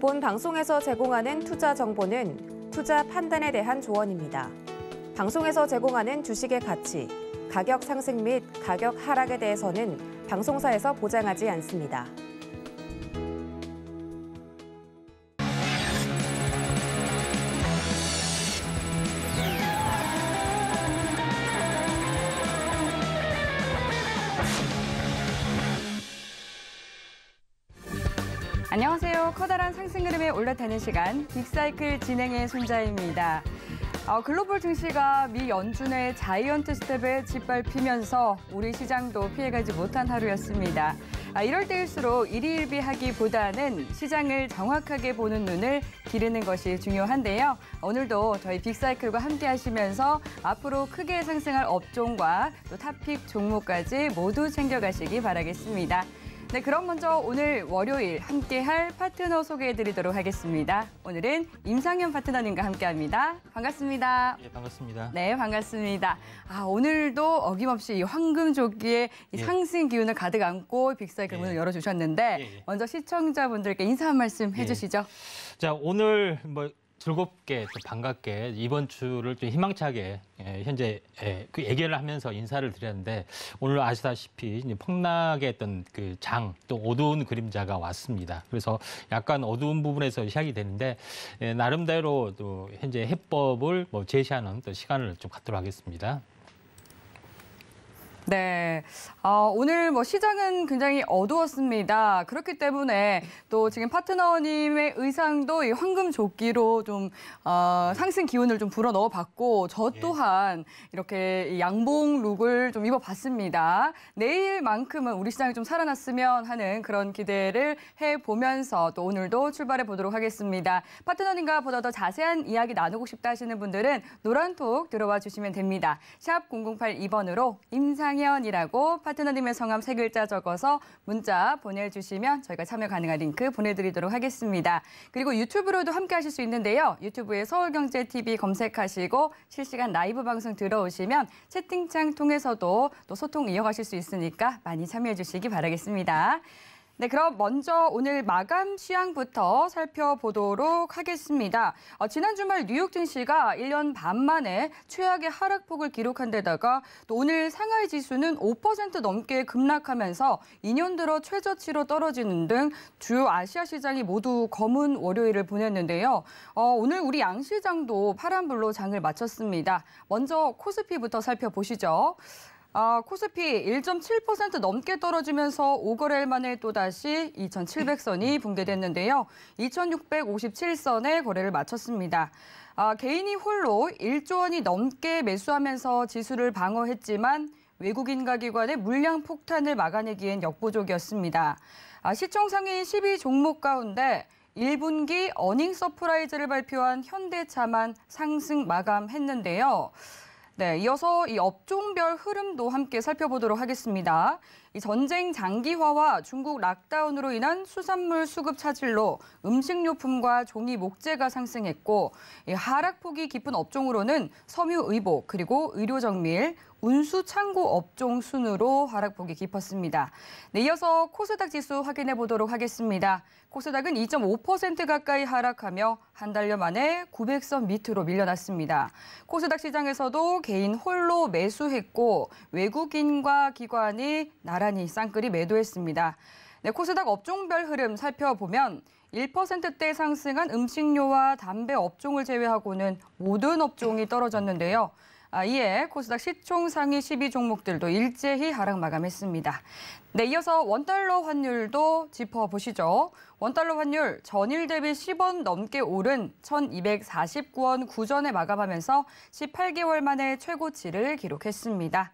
본 방송에서 제공하는 투자 정보는 투자 판단에 대한 조언입니다. 방송에서 제공하는 주식의 가치, 가격 상승 및 가격 하락에 대해서는 방송사에서 보장하지 않습니다. 안녕하세요. 커다란 상승 흐름에 올라타는 시간, 빅사이클 진행의 손자입니다. 글로벌 증시가 미 연준의 자이언트 스텝에 짓밟히면서 우리 시장도 피해가지 못한 하루였습니다. 이럴 때일수록 일희일비하기보다는 시장을 정확하게 보는 눈을 기르는 것이 중요한데요. 오늘도 저희 빅사이클과 함께 하시면서 앞으로 크게 상승할 업종과 또 탑픽 종목까지 모두 챙겨가시기 바라겠습니다. 네, 그럼 먼저 오늘 월요일 함께할 파트너 소개해드리도록 하겠습니다. 오늘은 임상현 파트너님과 함께합니다. 반갑습니다. 예, 반갑습니다. 네, 반갑습니다. 오늘도 어김없이 이 황금조끼의 이 상승 기운을 가득 안고 빅사이클 문을 열어주셨는데 먼저 시청자분들께 인사 한 말씀 해주시죠. 자, 오늘 즐겁게 또 반갑게 이번 주를 좀 희망차게 현재 그 예견을 하면서 인사를 드렸는데 오늘 아시다시피 이제 폭락의 어떤 그 장 또 어두운 그림자가 왔습니다. 그래서 약간 어두운 부분에서 시작이 되는데 나름대로 또 현재 해법을 제시하는 또 시간을 좀 갖도록 하겠습니다. 네, 오늘 시장은 굉장히 어두웠습니다. 그렇기 때문에 또 지금 파트너님의 의상도 이 황금 조끼로 좀 상승 기운을 좀 불어 넣어봤고 저 또한 이렇게 양봉 룩을 좀 입어봤습니다. 내일만큼은 우리 시장이 좀 살아났으면 하는 그런 기대를 해보면서 또 오늘도 출발해 보도록 하겠습니다. 파트너님과 보다 더 자세한 이야기 나누고 싶다 하시는 분들은 노란톡 들어와 주시면 됩니다. 샵 0082번으로 임상현이라고 파트너님의 성함 3글자 적어서 문자 보내주시면 저희가 참여 가능한 링크 보내드리도록 하겠습니다. 그리고 유튜브로도 함께 하실 수 있는데요. 유튜브에 서울경제TV 검색하시고 실시간 라이브 방송 들어오시면 채팅창 통해서도 또 소통 이어가실 수 있으니까 많이 참여해 주시기 바라겠습니다. 네, 그럼 먼저 오늘 마감 시황부터 살펴보도록 하겠습니다. 지난 주말 뉴욕 증시가 1년 반 만에 최악의 하락폭을 기록한 데다가 또 오늘 상하이 지수는 5% 넘게 급락하면서 2년 들어 최저치로 떨어지는 등 주요 아시아 시장이 모두 검은 월요일을 보냈는데요. 오늘 우리 양시장도 파란불로 장을 마쳤습니다. 먼저 코스피부터 살펴보시죠. 코스피 1.7% 넘게 떨어지면서 5거래일 만에 또다시 2,700선이 붕괴됐는데요. 2,657선에 거래를 마쳤습니다. 개인이 홀로 1조 원이 넘게 매수하면서 지수를 방어했지만 외국인과 기관의 물량 폭탄을 막아내기엔 역부족이었습니다. 시총 상위 12종목 가운데 1분기 어닝 서프라이즈를 발표한 현대차만 상승 마감했는데요. 네, 이어서 이 업종별 흐름도 함께 살펴보도록 하겠습니다. 이 전쟁 장기화와 중국 락다운으로 인한 수산물 수급 차질로 음식료품과 종이 목재가 상승했고 이 하락폭이 깊은 업종으로는 섬유의복 그리고 의료정밀, 운수창고 업종 순으로 하락폭이 깊었습니다. 네, 이어서 코스닥 지수 확인해 보도록 하겠습니다. 코스닥은 2.5% 가까이 하락하며 한 달여 만에 900선 밑으로 밀려났습니다. 코스닥 시장에서도 개인 홀로 매수했고 외국인과 기관이 나란히 쌍끌이 매도했습니다. 네, 코스닥 업종별 흐름 살펴보면 1%대 상승한 음식료와 담배 업종을 제외하고는 모든 업종이 떨어졌는데요. 이에 코스닥 시총 상위 12종목들도 일제히 하락 마감했습니다. 네, 이어서 원달러 환율도 짚어보시죠. 원달러 환율 전일 대비 10원 넘게 오른 1,249원 9전에 마감하면서 18개월 만에 최고치를 기록했습니다.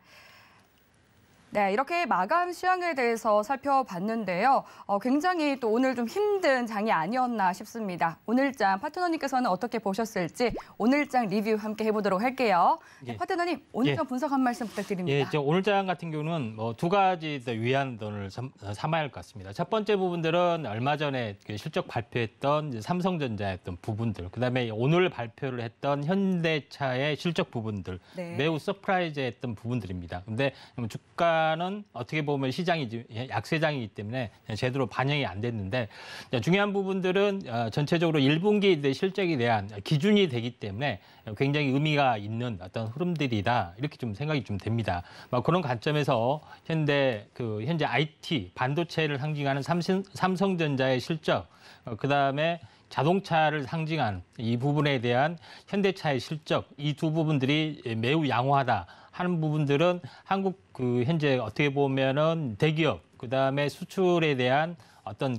네, 이렇게 마감 시황에 대해서 살펴봤는데요. 굉장히 또 오늘 좀 힘든 장이 아니었나 싶습니다. 오늘장 파트너님께서는 어떻게 보셨을지 오늘장 리뷰 함께 해보도록 할게요. 네, 파트너님, 오늘장 분석 한 말씀 부탁드립니다. 오늘장 같은 경우는 두 가지 위안을 삼아야 할 것 같습니다. 첫 번째 부분들은 얼마 전에 실적 발표했던 삼성전자의 어떤 부분들, 그다음에 오늘 발표를 했던 현대차의 실적 부분들, 매우 서프라이즈했던 부분들입니다. 근데 주가 현대차는 어떻게 보면 시장이 약세장이기 때문에 제대로 반영이 안 됐는데 중요한 부분들은 전체적으로 1분기 실적에 대한 기준이 되기 때문에 굉장히 의미가 있는 어떤 흐름들이다 이렇게 좀 생각이 좀 됩니다. 그런 관점에서 현재 IT 반도체를 상징하는 삼성전자의 실적, 그다음에 자동차를 상징한 이 부분에 대한 현대차의 실적, 이 두 부분들이 매우 양호하다 하는 부분들은 한국 현재 어떻게 보면은 대기업, 그다음에 수출에 대한 어떤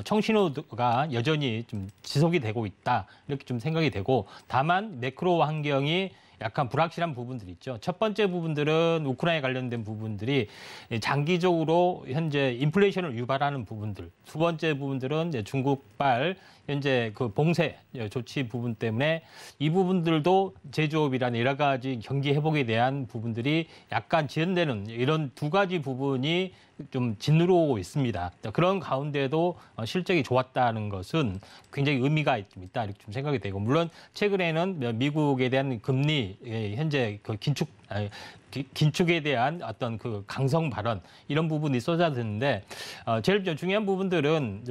청신호가 여전히 좀 지속이 되고 있다 이렇게 좀 생각이 되고, 다만 매크로 환경이 약간 불확실한 부분들이 있죠. 첫 번째 부분들은 우크라이나에 관련된 부분들이 장기적으로 현재 인플레이션을 유발하는 부분들. 두 번째 부분들은 이제 중국발 현재 봉쇄 조치 부분 때문에 이 부분들도 제조업이라는 여러 가지 경기 회복에 대한 부분들이 약간 지연되는 이런 두 가지 부분이 좀 짓누르고 오고 있습니다. 그런 가운데도 실적이 좋았다는 것은 굉장히 의미가 좀 있다 이렇게 좀 생각이 되고, 물론 최근에는 미국에 대한 금리 현재 긴축에 대한 어떤 강성 발언 이런 부분이 쏟아지는데, 제일 중요한 부분들은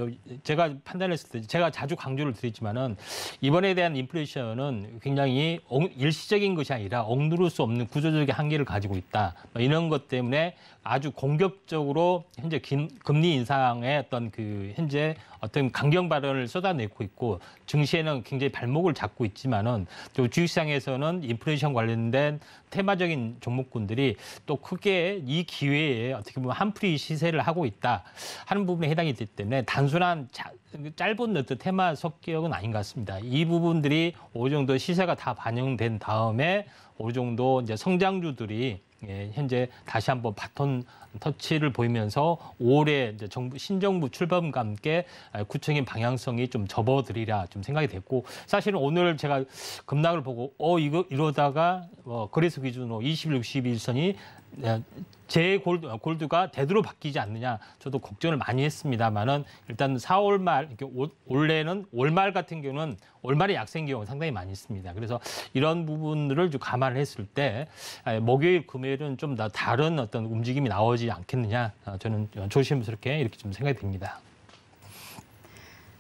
제가 판단했을 때 제가 자주 강조를 드리지만은 이번에 대한 인플레이션은 굉장히 일시적인 것이 아니라 억누를 수 없는 구조적인 한계를 가지고 있다. 이런 것 때문에 아주 공격적으로 현재 금리 인상의 어떤 현재 어떤 강경 발언을 쏟아내고 있고, 증시에는 굉장히 발목을 잡고 있지만은 또 주식시장에서는 인플레이션 관련된 테마적인 종목군들이 또 크게 이 기회에 어떻게 보면 한풀이 시세를 하고 있다 하는 부분에 해당이 되기 때문에 단순한 짧은 어떤 테마 성격은 아닌 것 같습니다. 이 부분들이 어느 정도 시세가 다 반영된 다음에 어느 정도 이제 성장주들이 현재 다시 한번 바톤 터치를 보이면서 5월에 이제 신정부 출범과 함께 구체적인 방향성이 좀 접어들이라 좀 생각이 됐고, 사실은 오늘 제가 급락을 보고 이러다가 거래소 기준으로 20일, 61선이 제 골드가 대두로 바뀌지 않느냐, 저도 걱정을 많이 했습니다만은 일단 4월 말, 올해는 올말 같은 경우는 올말의 약세인 경우가 상당히 많이 있습니다. 그래서 이런 부분들을 좀 감안을 했을 때 목요일, 금요일은 좀 더 다른 어떤 움직임이 나오지 않겠느냐, 저는 조심스럽게 이렇게 좀 생각이 듭니다.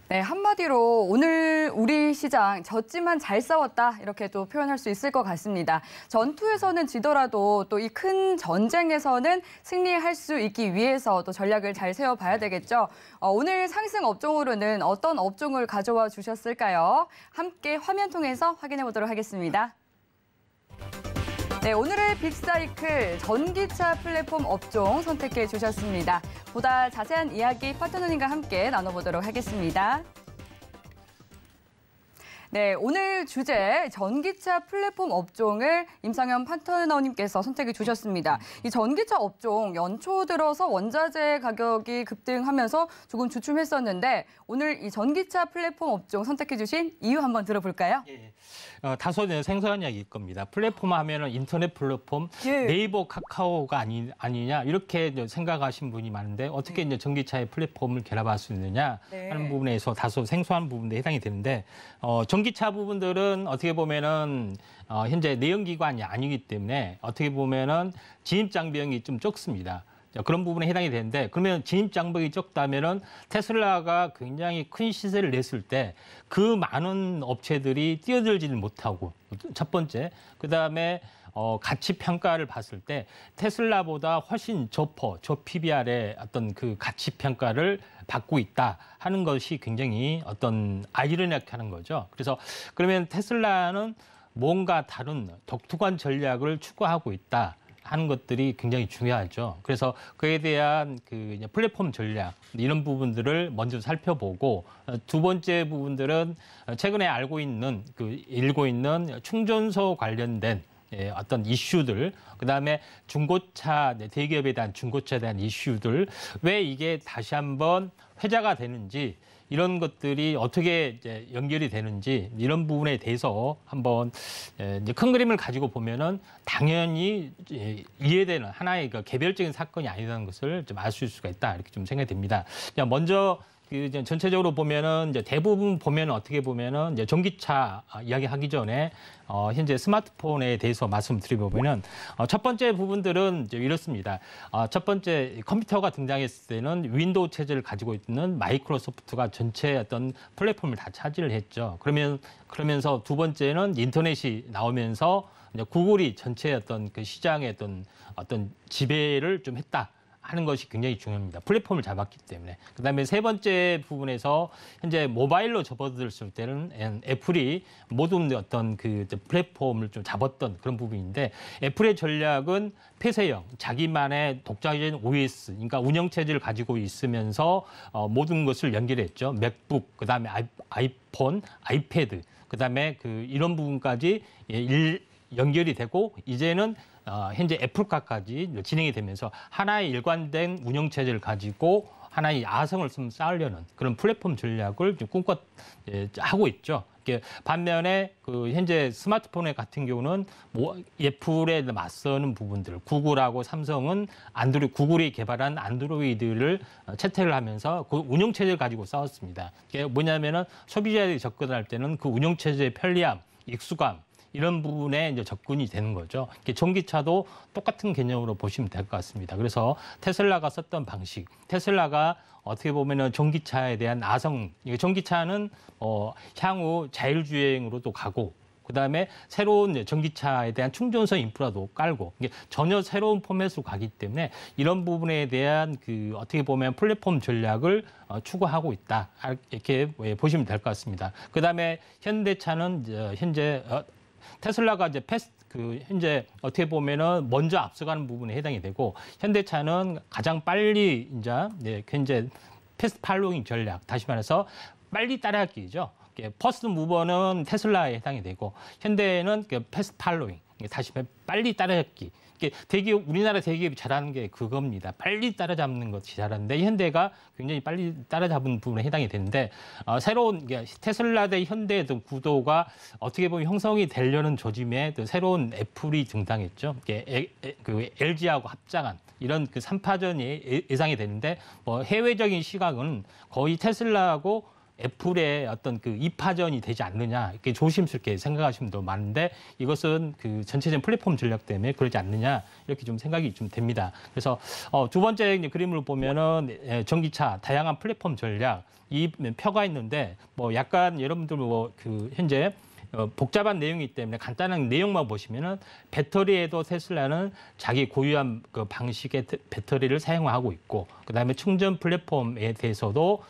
네, 한마디로 오늘 우리 시장 졌지만 잘 싸웠다 이렇게 또 표현할 수 있을 것 같습니다. 전투에서는 지더라도 또 이 큰 전쟁에서는 승리할 수 있기 위해서 또 전략을 잘 세워봐야 되겠죠. 오늘 상승 업종으로는 어떤 업종을 가져와 주셨을까요? 함께 화면 통해서 확인해 보도록 하겠습니다. 네, 오늘의 빅사이클 전기차 플랫폼 업종 선택해 주셨습니다. 보다 자세한 이야기 파트너님과 함께 나눠보도록 하겠습니다. 네, 오늘 주제 전기차 플랫폼 업종을 임상현 파트너님께서 선택해 주셨습니다. 이 전기차 업종 연초 들어서 원자재 가격이 급등하면서 조금 주춤했었는데 오늘 이 전기차 플랫폼 업종 선택해 주신 이유 한번 들어볼까요? 예. 다소 생소한 이야기일 겁니다. 플랫폼 하면은 인터넷 플랫폼, 예. 네이버, 카카오가 아니냐 이렇게 생각하신 분이 많은데 어떻게 이제 전기차의 플랫폼을 결합할 수 있느냐 하는 부분에서 다소 생소한 부분에 해당이 되는데, 전기차 부분들은 어떻게 보면은 현재 내연기관이 아니기 때문에 어떻게 보면은 진입 장벽이 좀 적습니다. 그런 부분에 해당이 되는데, 그러면 진입 장벽이 적다면은 테슬라가 굉장히 큰 시세를 냈을 때 그 많은 업체들이 뛰어들지는 못하고, 첫 번째, 그다음에 가치 평가를 봤을 때 테슬라보다 훨씬 저 PBR의 어떤 가치 평가를 받고 있다 하는 것이 굉장히 어떤 아이러니하는 거죠. 그래서 그러면 테슬라는 뭔가 다른 독특한 전략을 추구하고 있다 하는 것들이 굉장히 중요하죠. 그래서 그에 대한 플랫폼 전략 이런 부분들을 먼저 살펴보고, 두 번째 부분들은 최근에 일고 있는 충전소 관련된 어떤 이슈들, 그다음에 중고차 대기업에 대한 중고차에 대한 이슈들, 왜 이게 다시 한번 회자가 되는지 이런 것들이 어떻게 이제 연결이 되는지 이런 부분에 대해서 한번 이제 큰 그림을 가지고 보면은 당연히 이해되는 하나의 그 개별적인 사건이 아니라는 것을 좀 알 수가 있다 이렇게 좀 생각이 듭니다. 먼저 이제 전체적으로 보면은 이제 대부분 보면 어떻게 보면은 이제 전기차 이야기하기 전에 현재 스마트폰에 대해서 말씀드려보면은 첫 번째 부분들은 이제 이렇습니다. 첫 번째 컴퓨터가 등장했을 때는 윈도우 체제를 가지고 있는 마이크로소프트가 전체 어떤 플랫폼을 다 차지를 했죠. 그러면서 두 번째는 인터넷이 나오면서 이제 구글이 전체 어떤 그 시장의 어떤 지배를 좀 했다. 하는 것이 굉장히 중요합니다. 플랫폼을 잡았기 때문에. 그다음에 세 번째 부분에서 현재 모바일로 접어들었을 때는 애플이 모든 어떤 그 플랫폼을 좀 잡았던 그런 부분인데 애플의 전략은 폐쇄형, 자기만의 독자적인 OS, 그러니까 운영체제를 가지고 있으면서 모든 것을 연결했죠. 맥북, 그다음에 아이폰, 아이패드, 그다음에 그 이런 부분까지 연결이 되고 이제는 현재 애플카까지 진행이 되면서 하나의 일관된 운영체제를 가지고 하나의 아성을 좀 쌓으려는 그런 플랫폼 전략을 꿈꿔 하고 있죠. 반면에 그 현재 스마트폰 같은 경우는 애플에 맞서는 부분들, 구글하고 삼성은 구글이 개발한 안드로이드를 채택을 하면서 그 운영체제를 가지고 싸웠습니다. 이게 뭐냐면은 소비자들이 접근할 때는 그 운영체제의 편리함, 익숙함, 이런 부분에 이제 접근이 되는 거죠. 전기차도 똑같은 개념으로 보시면 될 것 같습니다. 그래서 테슬라가 썼던 방식, 테슬라가 어떻게 보면은 전기차에 대한 전기차는 향후 자율주행으로도 가고, 그다음에 새로운 전기차에 대한 충전소 인프라도 깔고 이게 전혀 새로운 포맷으로 가기 때문에 이런 부분에 대한 그 어떻게 보면 플랫폼 전략을 추구하고 있다 이렇게 보시면 될 것 같습니다. 그다음에 현대차는 현재 테슬라가 이제 현재 어떻게 보면은 먼저 앞서가는 부분에 해당이 되고 현대차는 가장 빨리 이제 현재 패스트 팔로잉 전략, 다시 말해서 빨리 따라가기죠. 퍼스트 무버는 테슬라에 해당이 되고 현대는 패스트 팔로잉, 다시 빨리 따라잡기. 우리나라 대기업이 잘하는 게 그겁니다. 빨리 따라잡는 것이 잘하는데 현대가 굉장히 빨리 따라잡은 부분에 해당이 되는데 새로운 테슬라 대 현대의 구도가 어떻게 보면 형성이 되려는 조짐에 새로운 애플이 등장했죠. 그 LG하고 합작한 이런 그 3파전이 예상이 되는데 해외적인 시각은 거의 테슬라하고 애플의 어떤 그 2파전이 되지 않느냐 이렇게 조심스럽게 생각하시는 분도 많은데 이것은 그 전체적인 플랫폼 전략 때문에 그러지 않느냐 이렇게 좀 생각이 좀 됩니다. 그래서 두 번째 그림을 보면은 전기차 다양한 플랫폼 전략 이 표가 있는데 약간 여러분들 그 현재 복잡한 내용이기 때문에 간단한 내용만 보시면은 배터리에도 테슬라는 자기 고유한 그 방식의 배터리를 사용하고 있고 그다음에 충전 플랫폼에 대해서도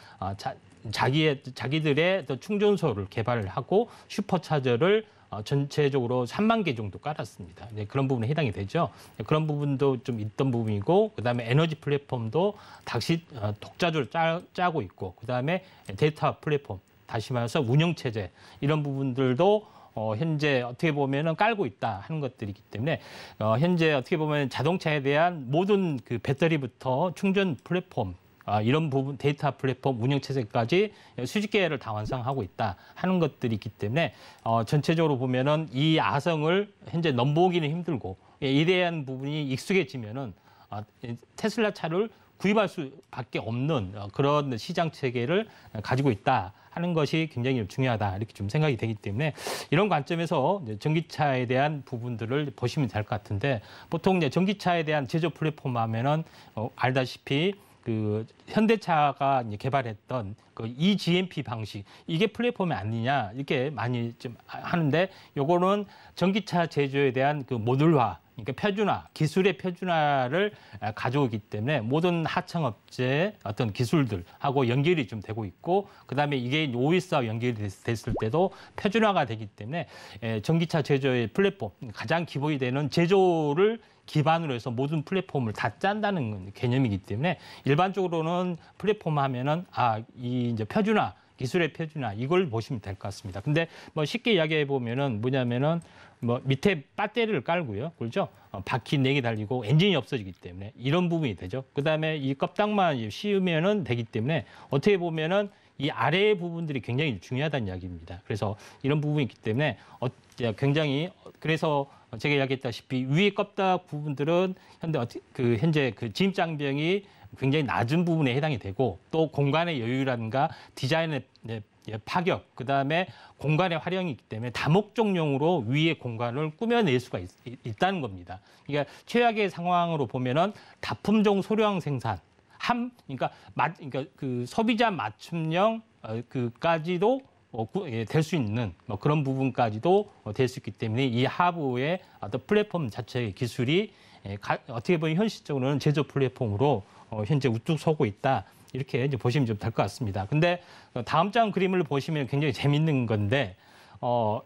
자기들의 충전소를 개발을 하고 슈퍼차저를 전체적으로 3만 개 정도 깔았습니다. 그런 부분에 해당이 되죠. 그런 부분도 좀 있던 부분이고 그다음에 에너지 플랫폼도 다시 독자적으로 짜고 있고 그다음에 데이터 플랫폼, 다시 말해서 운영체제 이런 부분들도 현재 어떻게 보면은 깔고 있다 하는 것들이기 때문에 현재 어떻게 보면 자동차에 대한 모든 그 배터리부터 충전 플랫폼 이런 부분 데이터 플랫폼 운영체제까지 수직 계열을 다 완성하고 있다 하는 것들이 있기 때문에 전체적으로 보면은 이 아성을 현재 넘보기는 힘들고 이에 대한 부분이 익숙해지면은 테슬라 차를 구입할 수밖에 없는 그런 시장 체계를 가지고 있다 하는 것이 굉장히 중요하다 이렇게 좀 생각이 되기 때문에 이런 관점에서 전기차에 대한 부분들을 보시면 될 것 같은데 보통 이제 전기차에 대한 제조 플랫폼 하면은 알다시피 그 현대차가 개발했던 그 eGMP 방식 이게 플랫폼이 아니냐 이렇게 많이 좀 하는데 요거는 전기차 제조에 대한 그 모듈화 그러니까 표준화, 기술의 표준화를 가져오기 때문에 모든 하청업체의 어떤 기술들하고 연결이 좀 되고 있고 그다음에 이게 OS와 연결이 됐을 때도 표준화가 되기 때문에 전기차 제조의 플랫폼 가장 기본이 되는 제조를 기반으로 해서 모든 플랫폼을 다 짠다는 개념이기 때문에 일반적으로는 플랫폼 하면은 이 이제 표준화 기술의 표준화 이걸 보시면 될 것 같습니다. 근데 뭐 쉽게 이야기해 보면은 뭐냐면은 뭐 밑에 배터리를 깔고요, 그렇죠? 바퀴 4개 달리고 엔진이 없어지기 때문에 이런 부분이 되죠. 그다음에 이 껍닥만 씌우면은 되기 때문에 어떻게 보면은 이 아래 부분들이 굉장히 중요하다는 이야기입니다. 그래서 이런 부분이 있기 때문에 굉장히 그래서 제가 이야기했다시피 위에 껍닥 부분들은 현재 그 진입 장벽이 굉장히 낮은 부분에 해당이 되고 또 공간의 여유라든가 디자인의 파격, 그다음에 공간의 활용이 있기 때문에 다목적용으로 위에 공간을 꾸며낼 수가 있다는 겁니다. 그러니까 최악의 상황으로 보면은 다품종 소량 생산, 그러니까 그 소비자 맞춤형 그까지도 될 수 있는 그런 부분까지도 될 수 있기 때문에 이 하부의 어떤 플랫폼 자체의 기술이 어떻게 보면 현실적으로는 제조 플랫폼으로 현재 우뚝 서고 있다. 이렇게 이제 보시면 좀 될 것 같습니다. 근데 다음 장 그림을 보시면 굉장히 재밌는 건데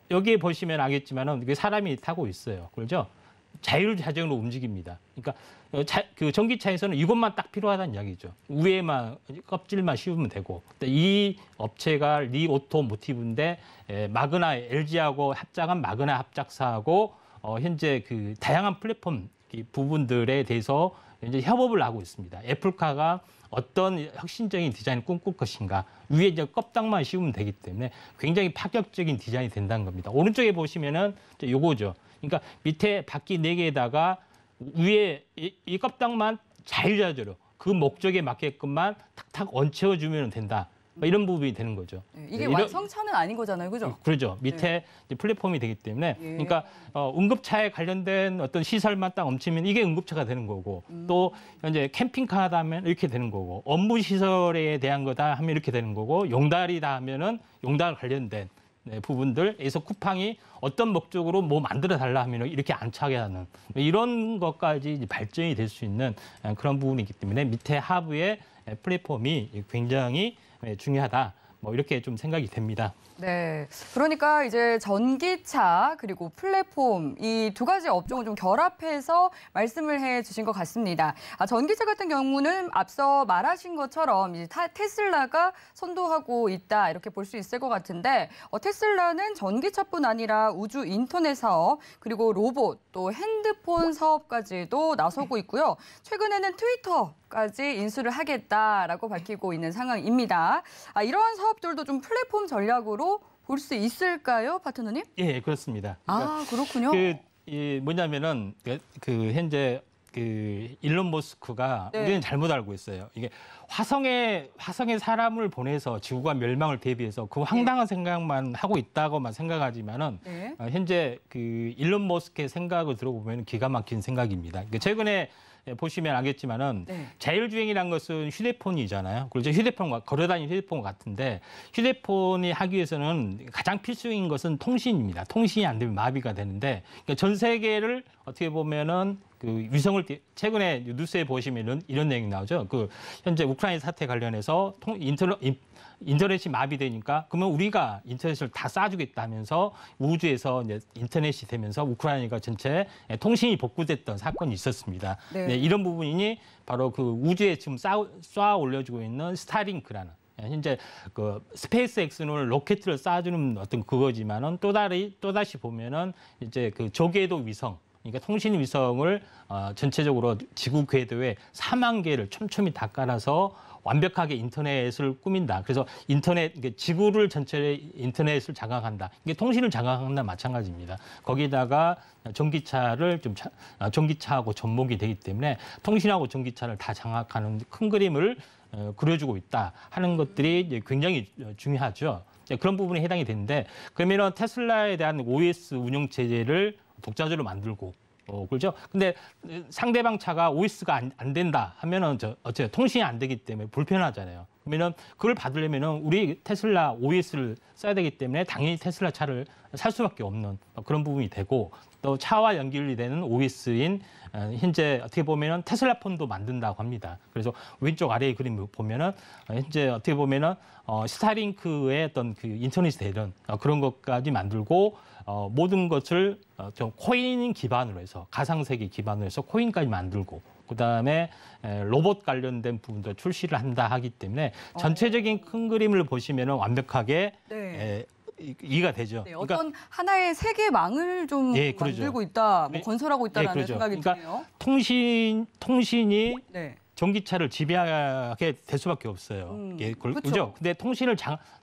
여기에 보시면 알겠지만은 이게 사람이 타고 있어요. 그렇죠? 자율자정으로 움직입니다. 그러니까 그 전기차에서는 이것만 딱 필요하다는 이야기죠. 위에만 껍질만 씌우면 되고. 이 업체가 리오토모티브인데 마그나 LG하고 합작한 마그나 합작사하고 현재 그 다양한 플랫폼 부분들에 대해서 이제 협업을 하고 있습니다. 애플카가 어떤 혁신적인 디자인을 꿈꿀 것인가. 위에 이제 껍닥만 씌우면 되기 때문에 굉장히 파격적인 디자인이 된다는 겁니다. 오른쪽에 보시면은 요거죠. 그러니까 밑에 바퀴 4개에다가 위에 이 껍닥만 자유자재로 그 목적에 맞게끔만 탁탁 얹혀주면 된다. 이런 부분이 되는 거죠. 이게 완성차는 아닌 거잖아요, 그죠? 그렇죠. 밑에 이제 플랫폼이 되기 때문에, 그러니까 응급차에 관련된 어떤 시설만 딱 얹히면 이게 응급차가 되는 거고, 또 현재 캠핑카다 하면 이렇게 되는 거고, 업무 시설에 대한 거다 하면 이렇게 되는 거고, 용달이다 하면은 용달 관련된 부분들에서 쿠팡이 어떤 목적으로 뭐 만들어 달라 하면 이렇게 안차게 하는 이런 것까지 이제 발전이 될 수 있는 그런 부분이기 때문에 밑에 하부의 플랫폼이 굉장히 중요하다. 뭐 이렇게 좀 생각이 됩니다. 네, 그러니까 이제 전기차 그리고 플랫폼 이 두 가지 업종을 좀 결합해서 말씀을 해주신 것 같습니다. 전기차 같은 경우는 앞서 말하신 것처럼 이제 테슬라가 선도하고 있다 이렇게 볼 수 있을 것 같은데 테슬라는 전기차뿐 아니라 우주 인터넷 사업 그리고 로봇 또 핸드폰 사업까지도 나서고 있고요. 최근에는 트위터까지 인수를 하겠다라고 밝히고 있는 상황입니다. 이러한 사업들도 좀 플랫폼 전략으로 볼 수 있을까요, 파트너님? 예, 그렇습니다. 그러니까 그렇군요. 뭐냐면은 그 현재 그 일론 머스크가 우리는 잘못 알고 있어요. 이게 화성에 사람을 보내서 지구가 멸망을 대비해서 그 황당한 생각만 하고 있다고만 생각하지만은 현재 그 일론 머스크의 생각을 들어보면 기가 막힌 생각입니다. 그러니까 최근에 보시면 알겠지만은 자율주행이라는 것은 휴대폰이잖아요. 그렇죠? 휴대폰과 걸어다니는 휴대폰 같은데 휴대폰이 하기 위해서는 가장 필수인 것은 통신입니다. 통신이 안 되면 마비가 되는데 그러니까 전 세계를 어떻게 보면은 그 위성을 최근에 뉴스에 보시면은 이런 내용이 나오죠. 그 현재 우크라이나 사태 관련해서 인터넷이 마비되니까 그러면 우리가 인터넷을 다 쏴주겠다면서 우주에서 이제 인터넷이 되면서 우크라이나가 전체 통신이 복구됐던 사건이 있었습니다. 네, 이런 부분이 바로 그 우주에 지금 쏴 올려주고 있는 스타링크라는 현재 그 스페이스X는 로켓을 쏴주는 어떤 그거지만은 또다시 보면은 이제 그 저궤도 위성. 그러니까 통신 위성을 전체적으로 지구 궤도에 4만 개를 촘촘히 다 깔아서 완벽하게 인터넷을 꾸민다. 그래서 지구를 전체에 인터넷을 장악한다. 이게 통신을 장악한다 마찬가지입니다. 거기다가 전기차하고 접목이 되기 때문에 통신하고 전기차를 다 장악하는 큰 그림을 그려주고 있다 하는 것들이 굉장히 중요하죠. 그런 부분에 해당이 되는데 그러면 테슬라에 대한 OS 운영 체제를 독자적으로 만들고 그렇죠. 근데 상대방 차가 OS가 안 된다 하면은 어째 통신이 안 되기 때문에 불편하잖아요. 그러면은 그걸 받으려면은 우리 테슬라 OS를 써야 되기 때문에 당연히 테슬라 차를 살 수밖에 없는 그런 부분이 되고 또 차와 연결이 되는 OS인 현재 어떻게 보면은 테슬라 폰도 만든다고 합니다. 그래서 왼쪽 아래의 그림 보면은 현재 어떻게 보면은 스타링크의 어떤 그 인터넷이 되는 그런 것까지 만들고 모든 것을 좀 코인 기반으로 해서 가상세계 기반으로 해서 코인까지 만들고 그다음에 로봇 관련된 부분도 출시를 한다 하기 때문에 전체적인 큰 그림을 보시면 완벽하게 네. 이해가 되죠. 네, 어떤 하나의 세계망을 좀 예, 그러죠. 만들고 있다, 뭐 네. 건설하고 있다라는 예, 그러죠. 생각이 그러니까 드네요. 통신이 네. 전기차를 지배하게 될 수밖에 없어요. 예, 그렇죠. 그죠? 근데 통신을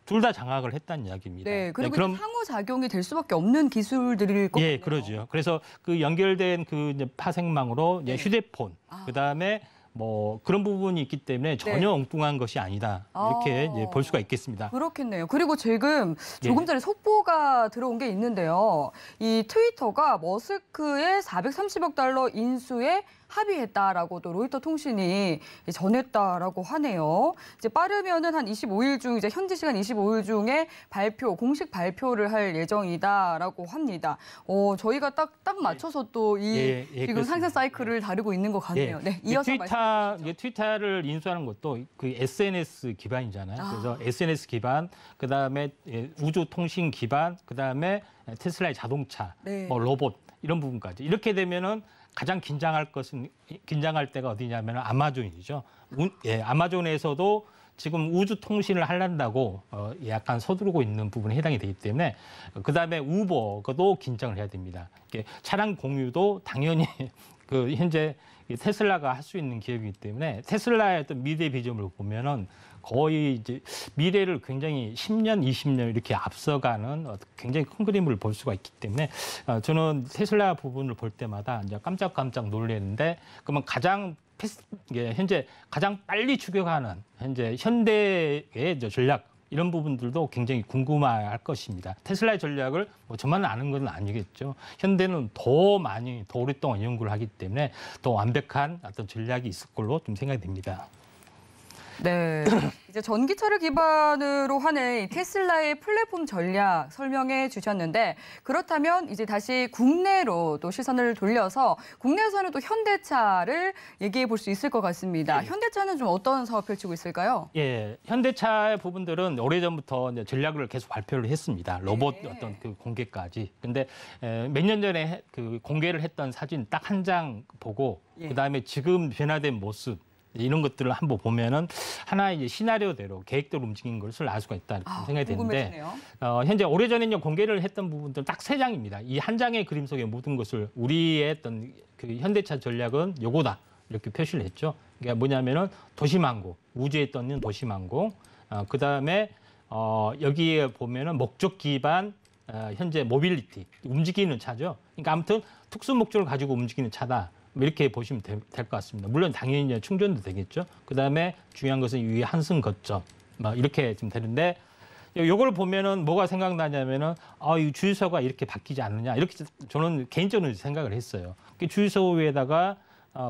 둘 다 장악을 했다는 이야기입니다. 네, 그리고 그럼 상호작용이 될 수밖에 없는 기술들일 것 같아요. 예, 그러죠. 그래서 그 연결된 그 이제 파생망으로 이제 네. 휴대폰, 그다음에 뭐 그런 부분이 있기 때문에 전혀 엉뚱한 것이 아니다. 이렇게 이제 볼 수가 있겠습니다. 그렇겠네요. 그리고 지금 예. 조금 전에 속보가 들어온 게 있는데요. 이 트위터가 머스크의 430억 달러 인수에 합의했다라고 또 로이터 통신이 전했다라고 하네요. 이제 빠르면은 한 25일 중, 이제 현지 시간 25일 중에 공식 발표를 할 예정이다라고 합니다. 저희가 딱 맞춰서 또 이 지금 그렇습니다. 상승 사이클을 다루고 있는 것 같네요. 네, 이어서 트위터를 인수하는 것도 그 SNS 기반이잖아요. 그래서 SNS 기반, 그다음에 우주 통신 기반, 그다음에 테슬라의 자동차, 네. 뭐 로봇 이런 부분까지 이렇게 되면은 가장 긴장할 때가 어디냐면 아마존이죠. 아마존에서도 지금 우주 통신을 하려고 약간 서두르고 있는 부분에 해당이 되기 때문에 그다음에 우버도 긴장을 해야 됩니다. 차량 공유도 당연히 그 현재 테슬라가 할 수 있는 기업이기 때문에 테슬라의 어떤 미래 비전을 보면은 거의 이제 미래를 굉장히 10년, 20년 이렇게 앞서가는 굉장히 큰 그림을 볼 수가 있기 때문에 저는 테슬라 부분을 볼 때마다 이제 깜짝깜짝 놀라는데 그러면 현재 가장 빨리 추격하는 현재 현대의 전략 이런 부분들도 굉장히 궁금할 것입니다. 테슬라의 전략을 저만 아는 건 아니겠죠. 현대는 더 오랫동안 연구를 하기 때문에 더 완벽한 어떤 전략이 있을 걸로 좀 생각이 됩니다. 네, 이제 전기차를 기반으로 하는 테슬라의 플랫폼 전략 설명해 주셨는데, 그렇다면 이제 다시 국내로 또 시선을 돌려서 국내에서는 또 현대차를 얘기해 볼 수 있을 것 같습니다. 현대차는 좀 어떤 사업 펼치고 있을까요? 예, 현대차의 부분들은 오래전부터 이제 전략을 계속 발표를 했습니다. 로봇 어떤 그 공개까지. 근데 몇 년 전에 그 공개를 했던 사진 딱 한 장 보고 그다음에 지금 변화된 모습 이런 것들을 한번 보면은 하나의 이제 시나리오대로 계획대로 움직인 것을 알 수가 있다 이렇게 생각이 되는데 현재 오래전에 이제 공개를 했던 부분들 딱 3장입니다. 이 한 장의 그림 속에 모든 것을 우리의 어떤 그 현대차 전략은 요거다 이렇게 표시를 했죠. 그러니까 뭐냐면은 도시망고, 우주에 떠있는 도시망고, 그다음에 여기에 보면은 목적 기반 현재 모빌리티 움직이는 차죠. 그러니까 아무튼 특수 목적을 가지고 움직이는 차다. 이렇게 보시면 될 것 같습니다. 물론 당연히 충전도 되겠죠. 그다음에 중요한 것은 위에 한승 거점 이렇게 좀 되는데 요걸 보면은 뭐가 생각나냐면은 이 주유소가 이렇게 바뀌지 않느냐 이렇게 저는 개인적으로 생각을 했어요. 주유소 위에다가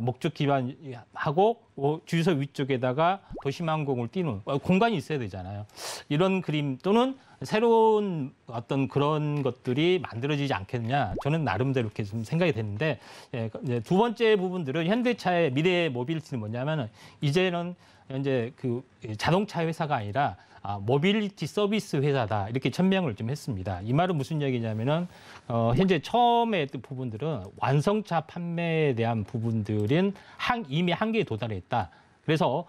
목적 기반하고 주유소 위쪽에다가 도시망공을 띄는 공간이 있어야 되잖아요. 이런 그림 또는 새로운 어떤 그런 것들이 만들어지지 않겠느냐 저는 나름대로 이렇게 좀 생각이 됐는데 두 번째 부분들은 현대차의 미래 모빌리티는 뭐냐면은 이제는 이제 그 자동차 회사가 아니라 모빌리티 서비스 회사다 이렇게 천명을 좀 했습니다. 이 말은 무슨 얘기냐면은 현재 처음에 했던 부분들은 완성차 판매에 대한 부분들은 이미 한계에 도달했다. 그래서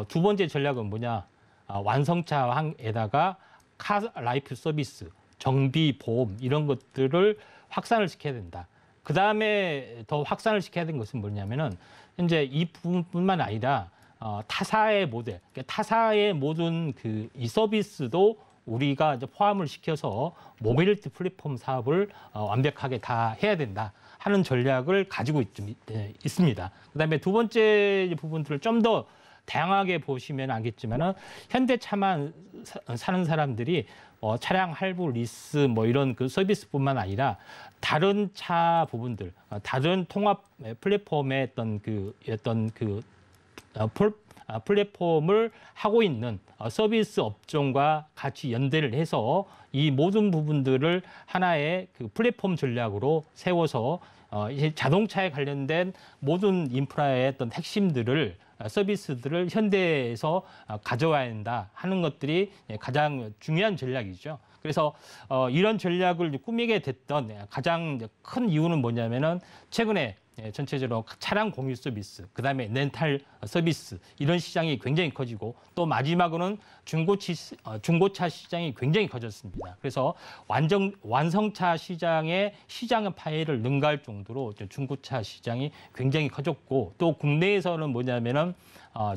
두 번째 전략은 뭐냐? 완성차에다가 카 라이프 서비스, 정비, 보험 이런 것들을 확산을 시켜야 된다. 그 다음에 더 확산을 시켜야 되는 것은 뭐냐면은 현재 이 부분뿐만 아니라 타사의 모델, 그러니까 타사의 모든 이 서비스도 우리가 이제 포함을 시켜서 모빌리티 플랫폼 사업을 완벽하게 다 해야 된다 하는 전략을 가지고 있습니다. 그다음에 두 번째 부분들을 좀 더 다양하게 보시면 알겠지만은 현대차만 사는 사람들이 차량 할부, 리스 이런 그 서비스뿐만 아니라 다른 차 부분들, 다른 통합 플랫폼의 플랫폼을 하고 있는 서비스 업종과 같이 연대를 해서 이 모든 부분들을 하나의 그 플랫폼 전략으로 세워서 이제 자동차에 관련된 모든 인프라의 어떤 핵심들을 서비스들을 현대에서 가져와야 한다 하는 것들이 가장 중요한 전략이죠. 그래서 이런 전략을 꾸미게 됐던 가장 큰 이유는 뭐냐면은 최근에 전체적으로 차량 공유 서비스, 그다음에 렌탈 서비스 이런 시장이 굉장히 커지고 또 마지막으로는 중고차 시장이 굉장히 커졌습니다. 그래서 완성차 시장의 시장 파해를 능가할 정도로 중고차 시장이 굉장히 커졌고 또 국내에서는 뭐냐면은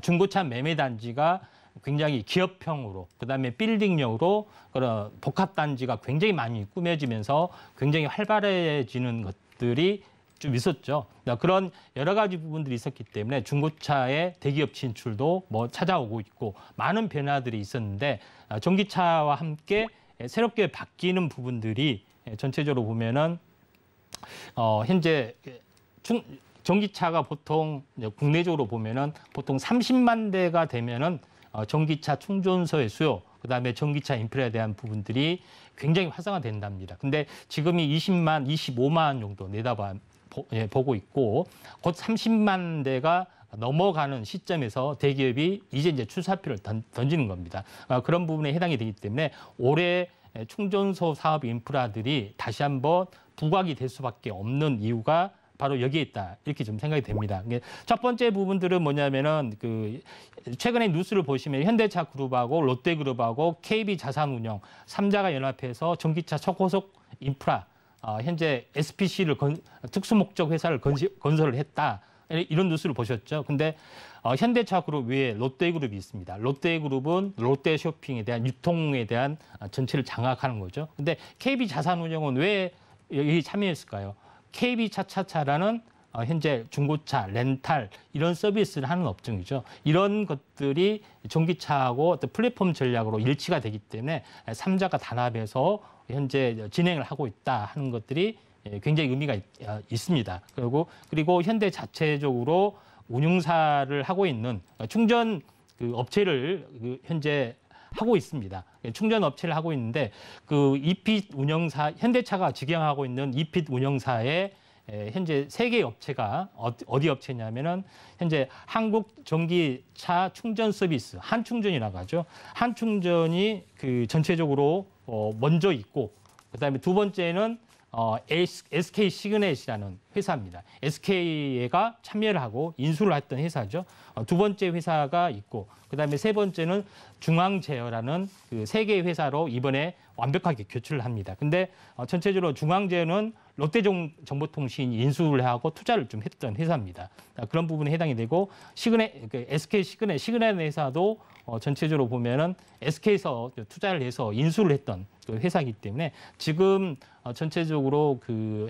중고차 매매 단지가 굉장히 기업형으로 그다음에 빌딩형으로 그런 복합 단지가 굉장히 많이 꾸며지면서 굉장히 활발해지는 것들이 좀 있었죠. 그런 여러 가지 부분들이 있었기 때문에 중고차의 대기업 진출도 뭐 찾아오고 있고 많은 변화들이 있었는데 전기차와 함께 새롭게 바뀌는 부분들이 전체적으로 보면은 현재 전기차가 보통 국내적으로 보면은 보통 30만 대가 되면은 전기차 충전소의 수요, 그다음에 전기차 인프라에 대한 부분들이 굉장히 활성화된답니다. 근데 지금이 20만, 25만 정도 보고 있고 곧 30만 대가 넘어가는 시점에서 대기업이 이제 출사표를 던지는 겁니다. 그런 부분에 해당이 되기 때문에 올해 충전소 사업 인프라들이 다시 한번 부각이 될 수밖에 없는 이유가 바로 여기에 있다. 이렇게 좀 생각이 됩니다. 첫 번째 부분들은 뭐냐면은 최근에 뉴스를 보시면 현대차 그룹하고 롯데그룹하고 KB자산운용 3자가 연합해서 전기차 초고속 인프라 현재 SPC를 특수목적 회사를 건설을 했다. 이런 뉴스를 보셨죠. 근데 현대차 그룹 외에 롯데그룹이 있습니다. 롯데그룹은 롯데쇼핑에 대한 유통에 대한 전체를 장악하는 거죠. 근데 KB자산운용은 왜 여기 참여했을까요? KB차차차라는 현재 중고차, 렌탈 이런 서비스를 하는 업종이죠. 이런 것들이 전기차하고 어떤 플랫폼 전략으로 일치가 되기 때문에 3자가 단합해서 현재 진행을 하고 있다 하는 것들이 굉장히 의미가 있습니다. 그리고 현대 자체적으로 운용사를 하고 있는 충전 업체를 현재 하고 있습니다. 충전 업체를 하고 있는데 이핏 운영사 현대차가 직영하고 있는 이핏 운영사의 현재 3개의 업체가 어디 업체냐면은 현재 한국 전기차 충전 서비스 한충전이라고 하죠. 한충전이 전체적으로 먼저 있고 그다음에 두 번째는 SK 시그넷이라는 회사입니다. SK가 참여를 하고 인수를 했던 회사죠. 두 번째 회사가 있고 그다음에 세 번째는 중앙제어라는 세 개의 회사로 이번에 완벽하게 교체를 합니다. 근데 전체적으로 중앙제어는 롯데정보통신이 인수를 하고 투자를 좀 했던 회사입니다. 그런 부분에 해당이 되고 SK 시그넷 회사도 전체적으로 보면은 SK에서 투자를 해서 인수를 했던 회사이기 때문에 지금 전체적으로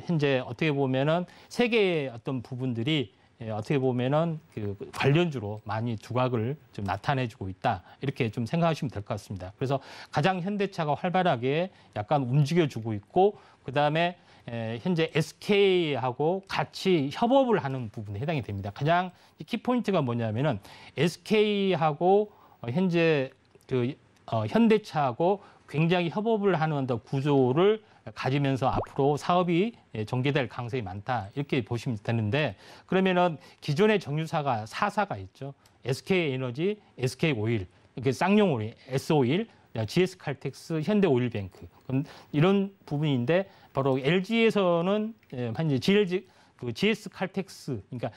현재 어떻게 보면은 세 개의 어떤 부분들이 어떻게 보면은 관련주로 많이 두각을 좀 나타내주고 있다 이렇게 좀 생각하시면 될 것 같습니다. 그래서 가장 현대차가 활발하게 약간 움직여주고 있고 그 다음에 현재 SK하고 같이 협업을 하는 부분에 해당이 됩니다. 가장 키포인트가 뭐냐면은 SK하고 현재 현대차하고 굉장히 협업을 하는 구조를 가지면서 앞으로 사업이 전개될 가능성이 많다 이렇게 보시면 되는데 그러면은 기존의 정유사가 4사가 있죠. SK에너지, SK오일, 쌍용오일, S오일, GS칼텍스, 현대오일뱅크 이런 부분인데 바로 LG에서는 현재 GS칼텍스 그러니까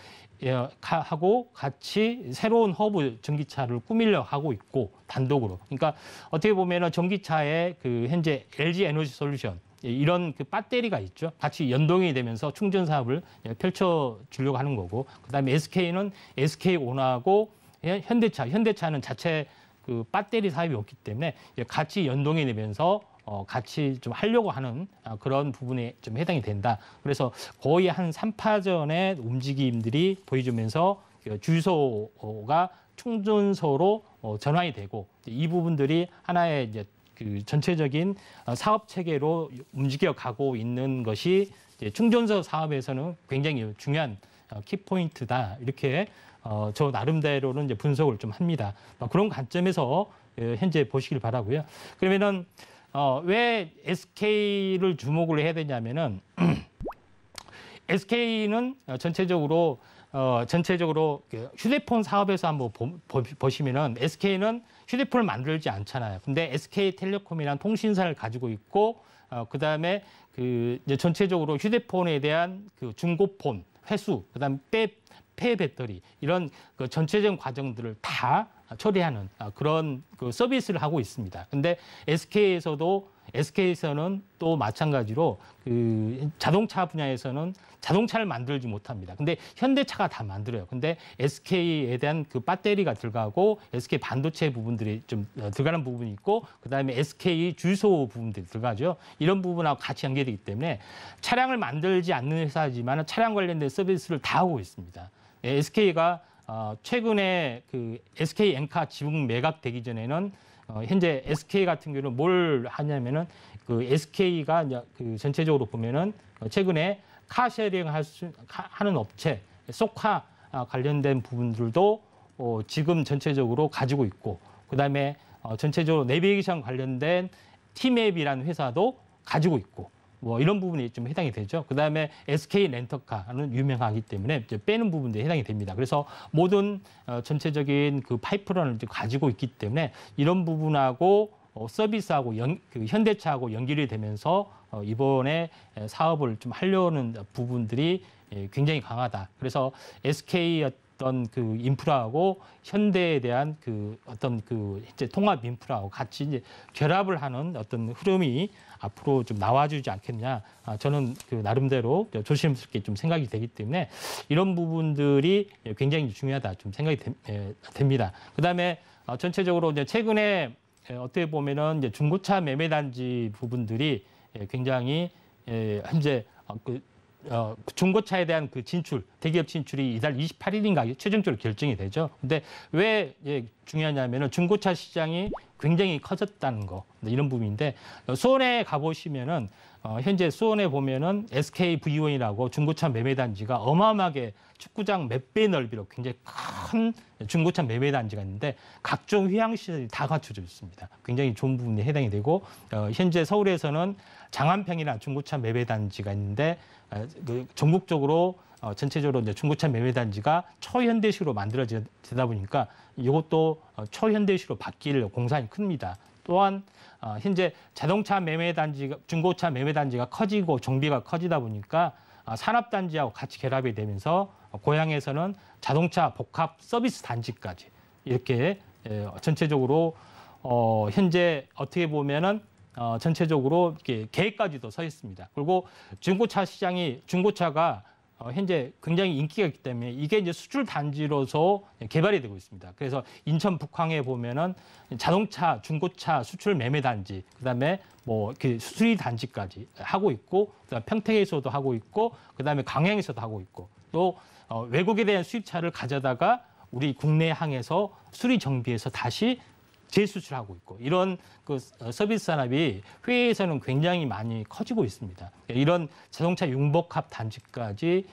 하고 같이 새로운 허브 전기차를 꾸미려 하고 있고 단독으로 그러니까 어떻게 보면은 전기차의 현재 LG 에너지 솔루션 이런 배터리가 있죠. 같이 연동이 되면서 충전 사업을 펼쳐주려고 하는 거고 그다음에 SK는 SK온하고 현대차는 자체 배터리 사업이 없기 때문에 같이 연동이 되면서 같이 좀 하려고 하는 그런 부분에 좀 해당이 된다. 그래서 거의 한 3파전의 움직임들이 보여주면서 주유소가 충전소로 전환이 되고 이 부분들이 하나의 이제 전체적인 사업 체계로 움직여 가고 있는 것이 이제 충전소 사업에서는 굉장히 중요한 키포인트다. 이렇게 저 나름대로는 이제 분석을 좀 합니다. 그런 관점에서 현재 보시길 바라고요. 그러면은 왜 SK를 주목을 해야 되냐면은 SK는 전체적으로 휴대폰 사업에서 한번 보시면은 SK는 휴대폰을 만들지 않잖아요. 근데 SK텔레콤이라는 통신사를 가지고 있고 그다음에 이제 전체적으로 휴대폰에 대한 중고폰 회수, 그다음 폐 배터리 이런 그 전체적인 과정들을 다 처리하는 그런 그 서비스를 하고 있습니다. 근데 SK에서는 또 마찬가지로 그 자동차 분야에서는 자동차를 만들지 못합니다. 근데 현대차가 다 만들어요. 근데 SK에 대한 그 배터리가 들어가고 SK 반도체 부분들이 좀 들어가는 부분이 있고 그다음에 SK 주유소 부분들이 들어가죠. 이런 부분하고 같이 연계되기 때문에 차량을 만들지 않는 회사지만 차량 관련된 서비스를 다 하고 있습니다. SK가 최근에 그 SK 엔카 지분 매각되기 전에는 현재 SK 같은 경우는 뭘 하냐면은 그 SK가 그 전체적으로 보면은 최근에 카쉐어링 하는 업체, 소카 관련된 부분들도 지금 전체적으로 가지고 있고, 그다음에 전체적으로 내비게이션 관련된 티맵이라는 회사도 가지고 있고, 뭐 이런 부분이 좀 해당이 되죠. 그다음에 SK 렌터카는 유명하기 때문에 이제 빼는 부분도 해당이 됩니다. 그래서 모든 전체적인 그 파이프라인을 가지고 있기 때문에 이런 부분하고 서비스하고 그 현대차하고 연결이 되면서 이번에 사업을 좀 하려는 부분들이 굉장히 강하다. 그래서 SK 어떤 그 인프라하고 현대에 대한 그 어떤 그 이제 통합 인프라하고 같이 이제 결합을 하는 어떤 흐름이 앞으로 좀 나와주지 않겠냐. 저는 그 나름대로 조심스럽게 좀 생각이 되기 때문에 이런 부분들이 굉장히 중요하다 좀 생각이 됩니다. 그다음에 전체적으로 이제 최근에 어떻게 보면은 이제 중고차 매매 단지 부분들이 굉장히 현재 중고차에 대한 그 진출, 대기업 진출이 이달 28일인가 최종적으로 결정이 되죠. 근데 왜 중요하냐면은 중고차 시장이 굉장히 커졌다는 거, 이런 부분인데 수원에 가보시면은 현재 수원에 보면은 SK V1이라고 중고차 매매 단지가 어마어마하게 축구장 몇 배 넓이로 굉장히 큰 중고차 매매 단지가 있는데 각종 휴양 시설이 다 갖춰져 있습니다. 굉장히 좋은 부분에 해당이 되고 현재 서울에서는 장안평이라는 중고차 매매 단지가 있는데 그 전국적으로 전체적으로 이제 중고차 매매 단지가 초현대식으로 만들어지다 보니까 이것도 초현대식으로 바뀔 공산이 큽니다. 또한 현재 자동차 매매 단지가 중고차 매매 단지가 커지고 정비가 커지다 보니까 산업 단지하고 같이 결합이 되면서 고향에서는 자동차 복합 서비스 단지까지 이렇게 전체적으로 현재 어떻게 보면은 전체적으로 이렇게 계획까지도 서 있습니다. 그리고 중고차 시장이 중고차가 현재 굉장히 인기가 있기 때문에 이게 이제 수출 단지로서 개발이 되고 있습니다. 그래서 인천 북항에 보면은 자동차, 중고차 수출 매매 단지, 그다음에 뭐 그 수리 단지까지 하고 있고, 그다음에 평택에서도 하고 있고, 그다음에 강양에서도 하고 있고, 또 외국에 대한 수입차를 가져다가 우리 국내 항에서 수리 정비해서 다시 재수출하고 있고 이런 그 서비스 산업이 해외에서는 굉장히 많이 커지고 있습니다. 이런 자동차 융복합 단지까지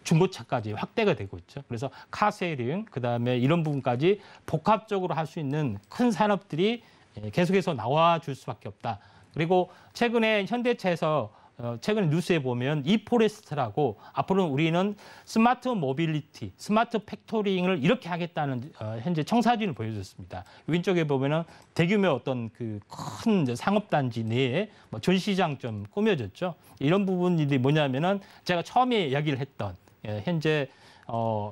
중고차까지 확대가 되고 있죠. 그래서 카쉐어링 그다음에 이런 부분까지 복합적으로 할 수 있는 큰 산업들이 계속해서 나와줄 수밖에 없다. 그리고 최근에 현대차에서 최근 뉴스에 보면 이포레스트라고 앞으로는 우리는 스마트 모빌리티, 스마트 팩토링을 이렇게 하겠다는 현재 청사진을 보여줬습니다. 왼쪽에 보면은 대규모 어떤 그 큰 상업단지 내에 뭐 전시장 좀 꾸며졌죠. 이런 부분들이 뭐냐면은 제가 처음에 이야기를 했던 현재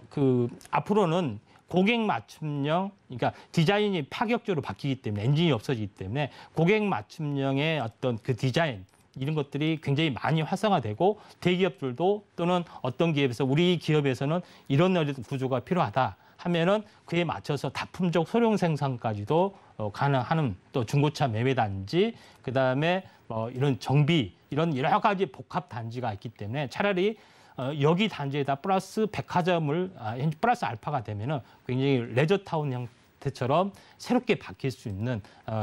그 앞으로는 고객 맞춤형, 그러니까 디자인이 파격적으로 바뀌기 때문에 엔진이 없어지기 때문에 고객 맞춤형의 어떤 그 디자인 이런 것들이 굉장히 많이 활성화되고 대기업들도 또는 어떤 기업에서 우리 기업에서는 이런 구조가 필요하다 하면은 그에 맞춰서 다품종 소량 생산까지도 가능한 또 중고차 매매 단지 그다음에 이런 정비 이런 여러 가지 복합 단지가 있기 때문에 차라리 여기 단지에다 플러스 백화점을 플러스 알파가 되면은 굉장히 레저타운 형태처럼 새롭게 바뀔 수 있는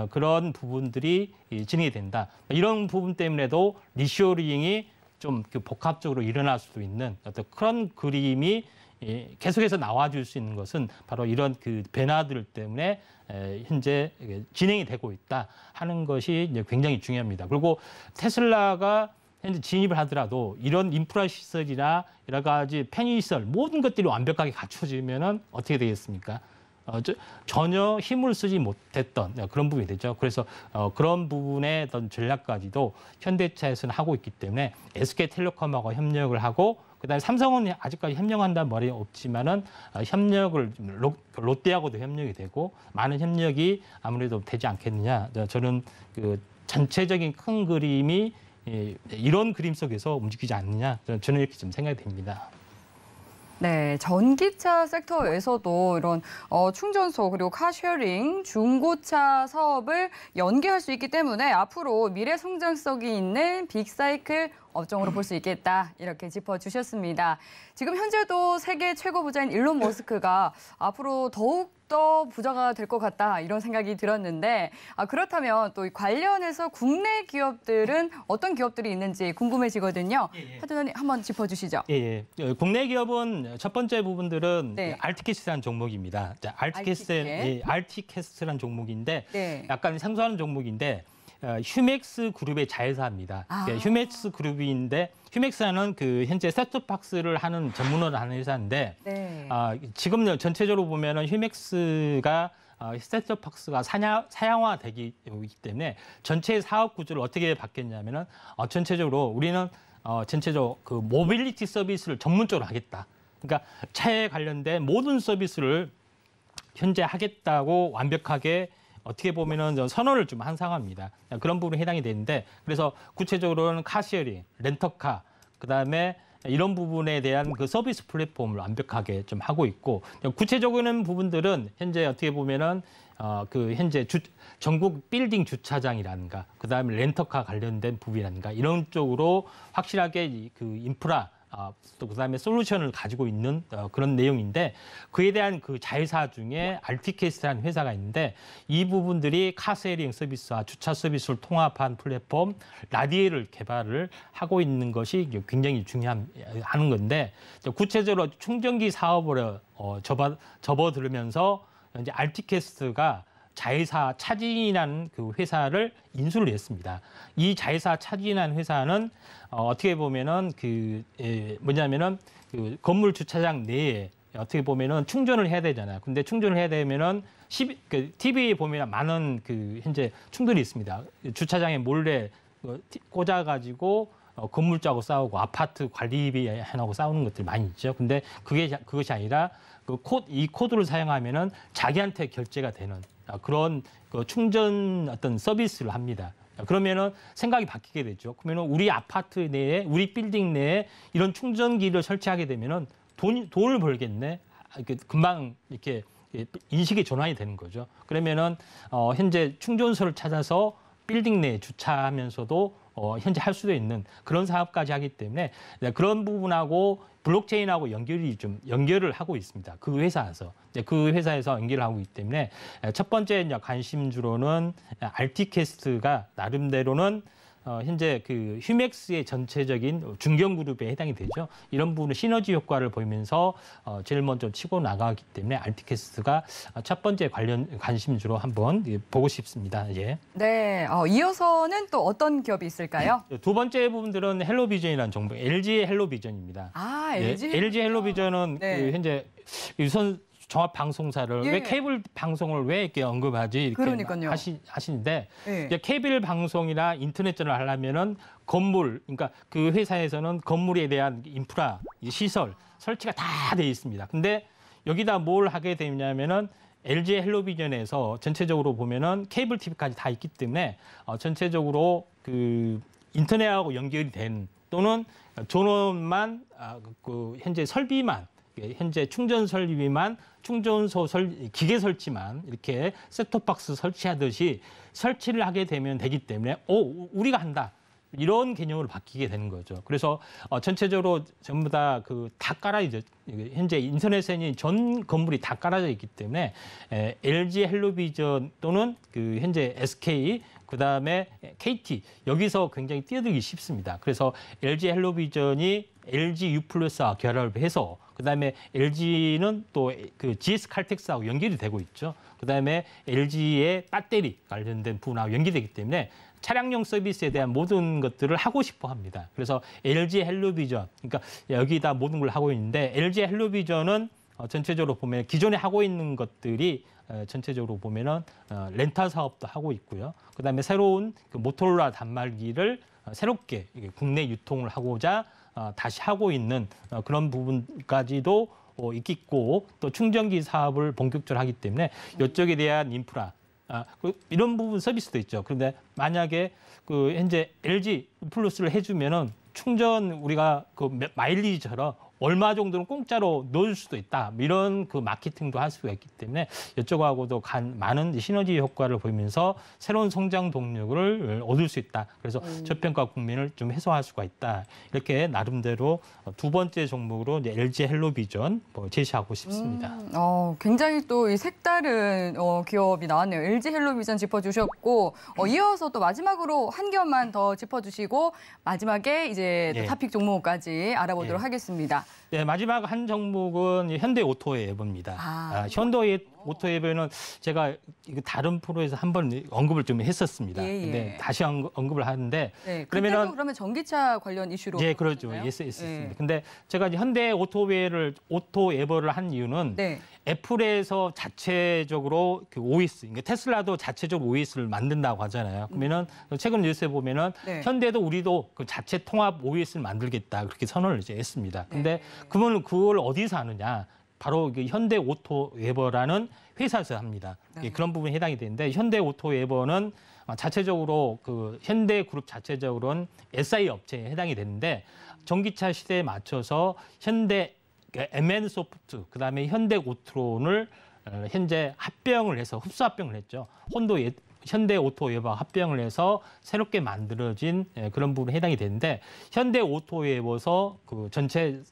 그런 부분들이 진행이 된다. 이런 부분 때문에도 리쇼링이 좀 복합적으로 일어날 수도 있는 어떤 그런 그림이 계속해서 나와줄 수 있는 것은 바로 이런 그 변화들 때문에 현재 진행이 되고 있다 하는 것이 이제 굉장히 중요합니다. 그리고 테슬라가 현재 진입을 하더라도 이런 인프라 시설이나 여러 가지 편의시설 모든 것들이 완벽하게 갖춰지면은 어떻게 되겠습니까? 전혀 힘을 쓰지 못했던 그런 부분이 되죠. 그래서 그런 부분의 어떤 전략까지도 현대차에서는 하고 있기 때문에 SK텔레콤하고 협력을 하고 그다음에 삼성은 아직까지 협력한다는 말이 없지만은 협력을 롯데하고도 협력이 되고 많은 협력이 아무래도 되지 않겠느냐. 저는 그 전체적인 큰 그림이 이런 그림 속에서 움직이지 않느냐. 저는 이렇게 좀 생각이 됩니다. 네, 전기차 섹터에서도 이런 충전소 그리고 카쉐어링, 중고차 사업을 연계할 수 있기 때문에 앞으로 미래 성장성이 있는 빅사이클 업종으로 볼 수 있겠다 이렇게 짚어주셨습니다. 지금 현재도 세계 최고 부자인 일론 머스크가 앞으로 더욱더 부자가 될 것 같다 이런 생각이 들었는데 그렇다면 또 관련해서 국내 기업들은 어떤 기업들이 있는지 궁금해지거든요. 파트너님 한번 짚어주시죠. 예. 국내 기업은 첫 번째 부분들은 네. 알티캐스트라는 종목입니다. 알티캐스트라는 종목인데 네. 약간 생소한 종목인데 휴맥스 그룹의 자회사입니다. 휴맥스 그룹인데 휴맥스는 그 현재 셋톱박스를 하는 전문으로 하는 회사인데 네. 지금 전체적으로 보면은 휴맥스가 셋톱박스가 사양화되기 때문에 전체 사업 구조를 어떻게 바뀌었냐면은 전체적으로 우리는 전체적으로 그 모빌리티 서비스를 전문적으로 하겠다. 그러니까 차에 관련된 모든 서비스를 현재 하겠다고 완벽하게 어떻게 보면은 선언을 좀 한 상황입니다. 그런 부분에 해당이 되는데 그래서 구체적으로는 카시어링, 렌터카, 그다음에 이런 부분에 대한 그 서비스 플랫폼을 완벽하게 좀 하고 있고 구체적인 부분들은 현재 어떻게 보면은 그 현재 전국 빌딩 주차장이라든가 그다음에 렌터카 관련된 부분이라든가 이런 쪽으로 확실하게 그 인프라 또 그다음에 솔루션을 가지고 있는 그런 내용인데 그에 대한 그 자회사 중에 알티캐스트라는 회사가 있는데 이 부분들이 카쉐어링 서비스와 주차 서비스를 통합한 플랫폼 라디에를 개발을 하고 있는 것이 굉장히 중요한 건데 구체적으로 충전기 사업을 접어들면서 이제 알티캐스트가 자회사 차진이라는 그 회사를 인수를 했습니다. 이 자회사 차진이라는 회사는 어떻게 보면은 뭐냐면은 그 건물 주차장 내에 어떻게 보면은 충전을 해야 되잖아요. 근데 충전을 해야 되면은 TV에 보면 많은 그 현재 충돌이 있습니다. 주차장에 몰래 꽂아가지고 건물주하고 싸우고 아파트 관리비하고 싸우는 것들이 많이 있죠. 근데 그것이 아니라 이 코드를 사용하면은 자기한테 결제가 되는 그런 충전 어떤 서비스를 합니다. 그러면은 생각이 바뀌게 되죠. 그러면은 우리 아파트 내에, 우리 빌딩 내에 이런 충전기를 설치하게 되면은 돈을 벌겠네. 금방 이렇게 인식이 전환이 되는 거죠. 그러면은 현재 충전소를 찾아서 빌딩 내에 주차하면서도 현재 할 수도 있는 그런 사업까지 하기 때문에 그런 부분하고 블록체인하고 연결을 하고 있습니다. 그 회사에서 연결을 하고 있기 때문에 첫 번째 관심주로는 알티캐스트가 나름대로는 현재 그 휴맥스의 전체적인 중견그룹에 해당이 되죠. 이런 부분은 시너지 효과를 보이면서 제일 먼저 치고 나가기 때문에 알티캐스트가 첫 번째 관심주로 한번 보고 싶습니다. 예. 네, 이어서는 또 어떤 기업이 있을까요? 두 번째 부분들은 헬로비전이라는 종목, LG의 헬로비전입니다. LG 헬로비전은 그 현재 유선 종합 방송사를 왜 케이블 방송을 왜 이렇게 언급하지 이렇게 하시는데 이제 케이블 방송이나 인터넷전을 하려면은 그러니까 그 회사에서는 건물에 대한 인프라, 시설, 설치가 다 돼 있습니다. 근데 여기다 뭘 하게 되냐면은 LG 헬로비전에서 전체적으로 보면은 케이블 TV까지 다 있기 때문에 전체적으로 그 인터넷하고 연결이 된 또는 전원만 현재 설비만 현재 충전 설비만 충전소 기계 설치만 이렇게 셋톱박스 설치하듯이 설치를 하게 되면 되기 때문에 우리가 한다. 이런 개념으로 바뀌게 되는 거죠. 그래서 전체적으로 전부 다 깔아져 현재 인터넷선이 전 건물이 다 깔아져 있기 때문에 LG 헬로비전 또는 그 현재 SK 그다음에 KT 여기서 굉장히 뛰어들기 쉽습니다. 그래서 LG 헬로비전이 LG U+와 결합을 해서 그다음에 LG는 또 그 GS 칼텍스하고 연결이 되고 있죠. 그다음에 LG의 배터리 관련된 부분하고 연결되기 때문에 차량용 서비스에 대한 모든 것들을 하고 싶어 합니다. 그래서 LG 헬로비전, 그러니까 여기다 모든 걸 하고 있는데 LG 헬로비전은 전체적으로 보면 기존에 하고 있는 것들이 전체적으로 보면은 렌탈 사업도 하고 있고요. 그다음에 새로운 그 모토로라 단말기를 새롭게 국내 유통을 하고자 다시 하고 있는 그런 부분까지도 있고 또 충전기 사업을 본격적으로 하기 때문에 이쪽에 대한 인프라 이런 부분 서비스도 있죠. 그런데 만약에 그 현재 LG 플러스를 해주면은 충전 우리가 그 마일리지처럼 얼마 정도는 공짜로 넣을 수도 있다. 이런 그 마케팅도 할 수가 있기 때문에 이쪽하고도 많은 시너지 효과를 보이면서 새로운 성장 동력을 얻을 수 있다. 그래서 저평가 국면을 좀 해소할 수가 있다. 이렇게 나름대로 두 번째 종목으로 이제 LG 헬로비전 제시하고 싶습니다. 굉장히 또 이 색다른 기업이 나왔네요. LG 헬로비전 짚어주셨고 이어서 또 마지막으로 한 기업만 더 짚어주시고 마지막에 이제 또 타픽 종목까지 알아보도록 하겠습니다. 네, 마지막 한 종목은 현대오토웨이버입니다. 현대오토웨이버는 제가 다른 프로에서 한번 언급을 좀 했었습니다. 근데 다시 언급을 하는데 그러면 전기차 관련 이슈로 그렇죠. 했습니다. 근데 제가 이제 오토웨이버를 한 이유는 애플에서 자체적으로 그 OS, 그러니까 테슬라도 자체적으로 OS를 만든다고 하잖아요. 그러면은 최근 뉴스에 보면은 현대도 우리도 그 자체 통합 OS를 만들겠다 그렇게 선언을 이제 했습니다. 근데 그러면 그걸 어디서 하느냐? 바로 현대오토웨이버라는 회사에서 합니다. 그런 부분에 해당이 되는데 현대오토웨이버는 자체적으로 그 현대그룹 자체적으로는 SI 업체에 해당이 되는데 전기차 시대에 맞춰서 MN소프트, 그다음에 현대오트론을 현재 합병을 해서 흡수 합병을 했죠. 현대오토웨이버 합병을 해서 새롭게 만들어진 그런 부분에 해당이 되는데 현대오토웨이버서 그 전체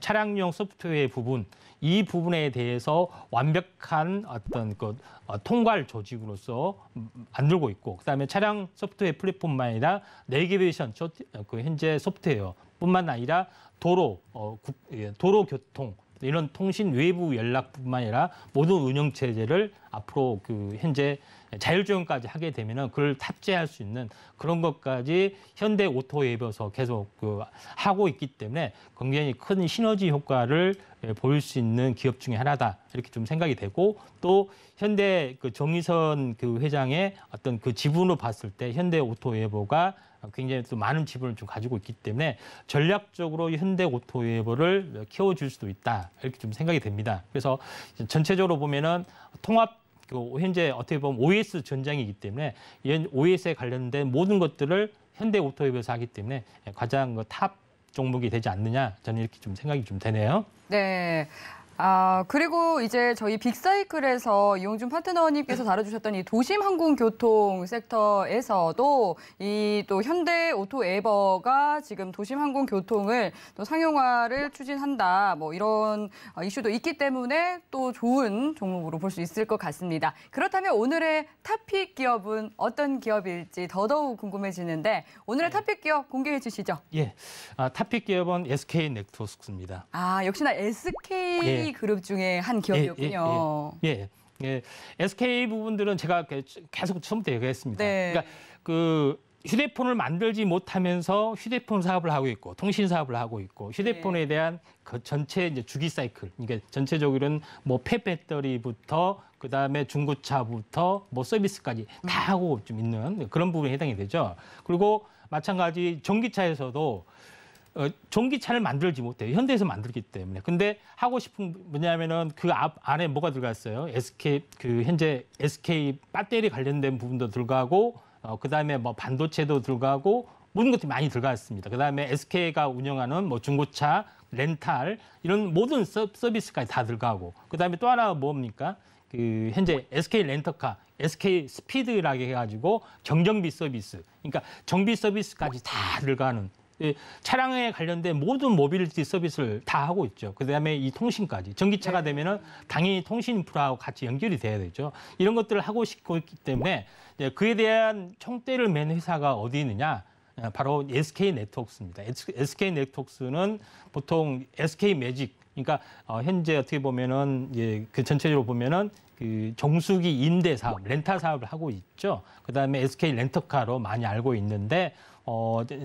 차량용 소프트웨어 부분 이 부분에 대해서 완벽한 어떤 그 통괄 조직으로서 만들고 있고 그다음에 차량 소프트웨어 플랫폼만 아니라 내비게이션 그 현재 소프트웨어뿐만 아니라 도로 교통 이런 통신 외부 연락뿐만 아니라 모든 운영 체제를 앞으로 그 현재 자율주행까지 하게 되면은 그걸 탑재할 수 있는 그런 것까지 현대오토웨이버에서 계속 하고 있기 때문에 굉장히 큰 시너지 효과를 보일 수 있는 기업 중에 하나다 이렇게 좀 생각이 되고 또 현대 그 정의선 그 회장의 어떤 그 지분으로 봤을 때 현대오토웨이버가 굉장히 또 많은 지분을 좀 가지고 있기 때문에 전략적으로 현대오토웨이버를 키워줄 수도 있다 이렇게 좀 생각이 됩니다. 그래서 전체적으로 보면은 통합 현재 어떻게 보면 OS 전장이기 때문에 OS에 관련된 모든 것들을 현대오토웨이버에서 하기 때문에 가장 탑 종목이 되지 않느냐 저는 이렇게 좀 생각이 좀 되네요. 네. 그리고 이제 저희 빅사이클에서 이용준 파트너님께서 다뤄주셨던 이 도심항공교통 섹터에서도 이 또 현대오토웨이버가 지금 도심항공교통을 또 상용화를 추진한다. 뭐 이런 이슈도 있기 때문에 또 좋은 종목으로 볼 수 있을 것 같습니다. 그렇다면 오늘의 탑픽 기업은 어떤 기업일지 더더욱 궁금해지는데 오늘의 탑픽 기업 공개해 주시죠. 탑픽 기업은 SK네트워크스입니다. 역시나 SK 그룹 중에 한 기업이었군요. SK 부분들은 제가 계속 처음부터 얘기했습니다. 그러니까 그 휴대폰을 만들지 못하면서 휴대폰 사업을 하고 있고 통신 사업을 하고 있고 휴대폰에 대한 그 전체 이제 주기 사이클, 그러니까 전체적으로는 뭐 폐배터리부터 그다음에 중고차부터 뭐 서비스까지 다 하고 좀 있는 그런 부분에 해당이 되죠. 그리고 마찬가지 전기차에서도 전기차를 만들지 못해요. 현대에서 만들기 때문에. 근데 하고 싶은 뭐냐면은 그 안에 뭐가 들어갔어요? 현재 SK 배터리 관련된 부분도 들어가고 그다음에 뭐 반도체도 들어가고 모든 것들이 많이 들어갔습니다. 그다음에 SK가 운영하는 뭐 중고차, 렌탈 이런 모든 서비스까지 다 들어가고 그다음에 또 하나 뭡니까? 그 현재 SK 렌터카, SK 스피드라고 해가지고 정정비 서비스, 그러니까 정비 서비스까지 다 들어가는 차량에 관련된 모든 모빌리티 서비스를 다 하고 있죠. 그다음에 이 통신까지 전기차가 되면은 당연히 통신 인프라하고 같이 연결이 돼야 되죠. 이런 것들을 하고 싶고 있기 때문에 그에 대한 총대를 맨 회사가 어디 있느냐? 바로 SK네트워크스입니다. SK네트워크스는 보통 SK매직, 그러니까 현재 어떻게 보면은 그 전체적으로 보면은 그 정수기 임대 사업, 렌탈 사업을 하고 있죠. 그다음에 SK 렌터카로 많이 알고 있는데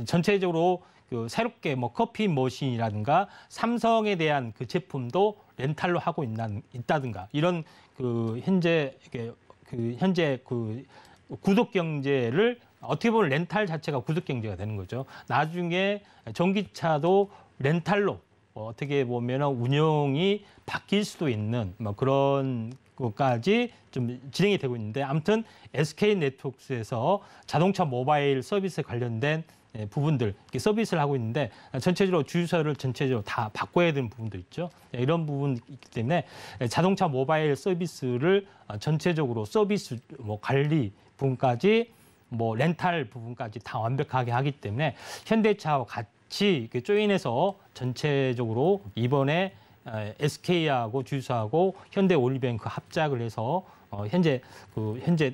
전체적으로 그 새롭게 뭐 커피 머신이라든가 삼성에 대한 그 제품도 렌탈로 하고 있다든가 이런 그 현재 그 구독 경제를 어떻게 보면 렌탈 자체가 구독 경제가 되는 거죠. 나중에 전기차도 렌탈로 어떻게 보면 운영이 바뀔 수도 있는 뭐 그런 것까지 좀 진행이 되고 있는데 아무튼 SK네트워크에서 자동차 모바일 서비스 관련된 부분들 서비스를 하고 있는데 전체적으로 주유소를 전체적으로 다 바꿔야 되는 부분도 있죠. 이런 부분이 있기 때문에 자동차 모바일 서비스를 전체적으로 서비스 뭐 관리 부분까지 뭐 렌탈 부분까지 다 완벽하게 하기 때문에 현대차와 같이 조인해서 전체적으로 이번에 SK하고 주유소하고 현대올리뱅크 합작을 해서 현재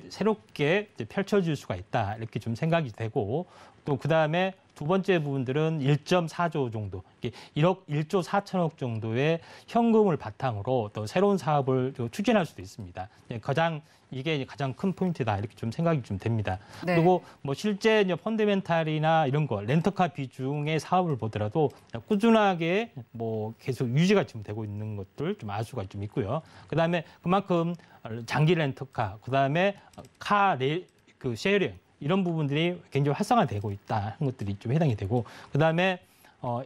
새롭게 펼쳐질 수가 있다 이렇게 좀 생각이 되고 또 그다음에 두 번째 부분들은 1.4조 정도, 1조 4천억 정도의 현금을 바탕으로 또 새로운 사업을 추진할 수도 있습니다. 이게 가장 큰 포인트다 이렇게 좀 생각이 좀 됩니다. 네. 그리고 뭐 실제 펀더멘탈이나 이런 거 렌터카 비중의 사업을 보더라도 꾸준하게 뭐 계속 유지가 지금 되고 있는 것들 좀 알 수가 좀 있고요. 그다음에 그만큼 장기 렌터카, 그다음에 그 쉐어링 이런 부분들이 굉장히 활성화되고 있다 하는 것들이 좀 해당이 되고 그다음에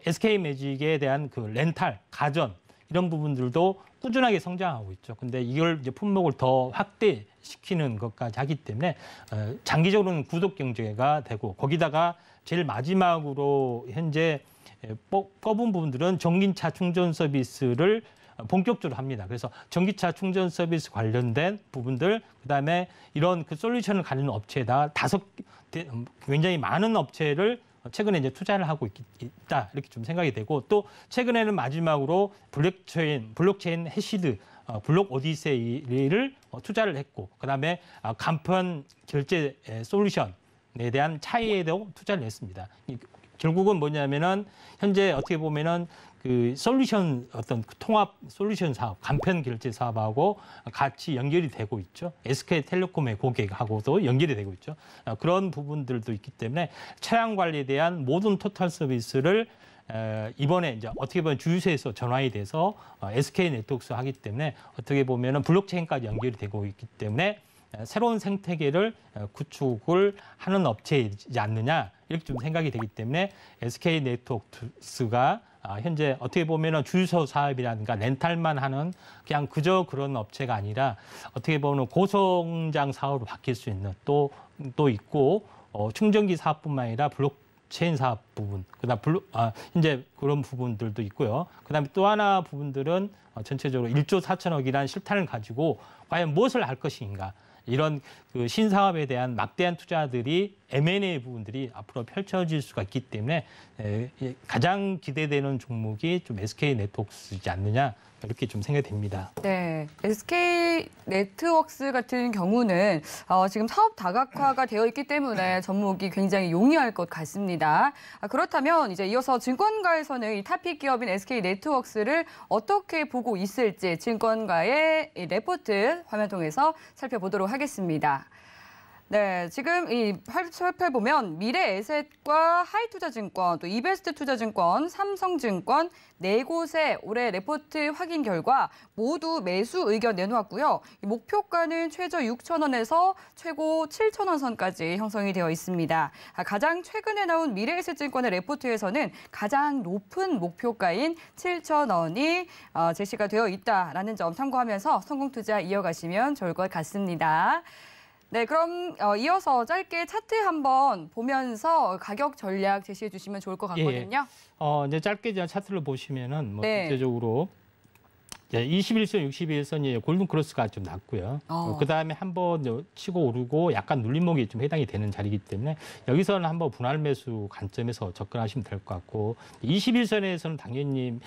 SK매직에 대한 그 렌탈, 가전 이런 부분들도 꾸준하게 성장하고 있죠. 근데 이걸 이제 품목을 더 확대시키는 것까지 하기 때문에 장기적으로는 구독 경제가 되고 거기다가 제일 마지막으로 현재 꼽은 부분들은 전기차 충전 서비스를 본격적으로 합니다. 그래서 전기차 충전 서비스 관련된 부분들, 그다음에 이런 그 솔루션을 가리는 업체에다 굉장히 많은 업체를 최근에 이제 투자를 하고 있다 이렇게 좀 생각이 되고 또 최근에는 마지막으로 블록체인 해시드, 블록 오디세이를 투자를 했고 그다음에 간편 결제 솔루션에 대한 차이에도 투자를 했습니다. 결국은 뭐냐면은 현재 어떻게 보면은 그 솔루션 통합 솔루션 사업, 간편 결제 사업하고 같이 연결이 되고 있죠. SK텔레콤의 고객하고도 연결이 되고 있죠. 그런 부분들도 있기 때문에 차량 관리에 대한 모든 토탈 서비스를 이번에 이제 어떻게 보면 주유소에서 전환이 돼서 SK네트워크가 하기 때문에 어떻게 보면은 블록체인까지 연결이 되고 있기 때문에 새로운 생태계를 구축을 하는 업체이지 않느냐 이렇게 좀 생각이 되기 때문에 SK네트워크가 현재 어떻게 보면 주유소 사업이라든가 렌탈만 하는 그냥 그저 그런 업체가 아니라 어떻게 보면 고성장 사업으로 바뀔 수 있는 또 있고 충전기 사업뿐만 아니라 블록체인 사업 부분, 그다음 현재 그런 부분들도 있고요. 그다음에 또 하나 부분들은 전체적으로 1조 4천억이라는 실탄을 가지고 과연 무엇을 할 것인가. 이런 그 신사업에 대한 막대한 투자들이 M&A 부분들이 앞으로 펼쳐질 수가 있기 때문에 가장 기대되는 종목이 좀 SK네트워크이지 않느냐 이렇게 좀 생각이 됩니다. 네, SK네트워크 같은 경우는 지금 사업 다각화가 되어 있기 때문에 접목이 굉장히 용이할 것 같습니다. 그렇다면 이제 이어서 증권가에서는 이 타픽 기업인 SK네트워크를 어떻게 보고 있을지 증권가의 이 레포트 화면 통해서 살펴보도록 하겠습니다. 네, 지금 살펴보면 미래에셋과 하이투자증권, 또 이베스트투자증권, 삼성증권 네 곳의 올해 레포트 확인 결과 모두 매수 의견 내놓았고요. 목표가는 최저 6,000원에서 최고 7,000원 선까지 형성이 되어 있습니다. 가장 최근에 나온 미래에셋증권의 레포트에서는 가장 높은 목표가인 7,000원이 제시가 되어 있다라는 점 참고하면서 성공투자 이어가시면 좋을 것 같습니다. 네, 그럼 이어서 짧게 차트 한번 보면서 가격 전략 제시해 주시면 좋을 것 같거든요. 이제 짧게 차트를 보시면은 뭐 네. 전체적으로 21선, 61선이 골든 크로스가 좀 낮고요. 그다음에 한번 치고 오르고 약간 눌림목이 좀 해당이 되는 자리이기 때문에 여기서는 한번 분할 매수 관점에서 접근하시면 될 것 같고 21선에서는 당연히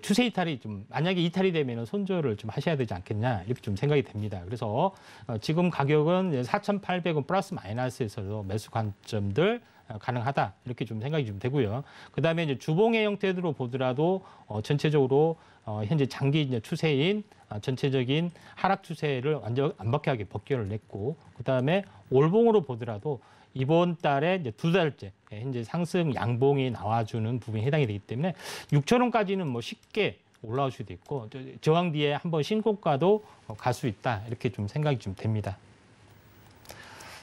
추세 이탈이 좀 만약에 이탈이 되면 손절을 좀 하셔야 되지 않겠냐 이렇게 좀 생각이 됩니다. 그래서 지금 가격은 4,800원 플러스 마이너스에서도 매수 관점들 가능하다 이렇게 좀 생각이 좀 되고요. 그다음에 이제 주봉의 형태로 보더라도 전체적으로 현재 장기 이제 추세인 전체적인 하락 추세를 완전 완벽하게 벗겨를 냈고 그다음에 월봉으로 보더라도 이번 달에 이제 두 달째 현재 상승 양봉이 나와주는 부분이 해당이 되기 때문에 6,000원까지는 뭐 쉽게 올라올 수도 있고 저항 뒤에 한번 신고가도 갈 수 있다 이렇게 좀 생각이 좀 됩니다.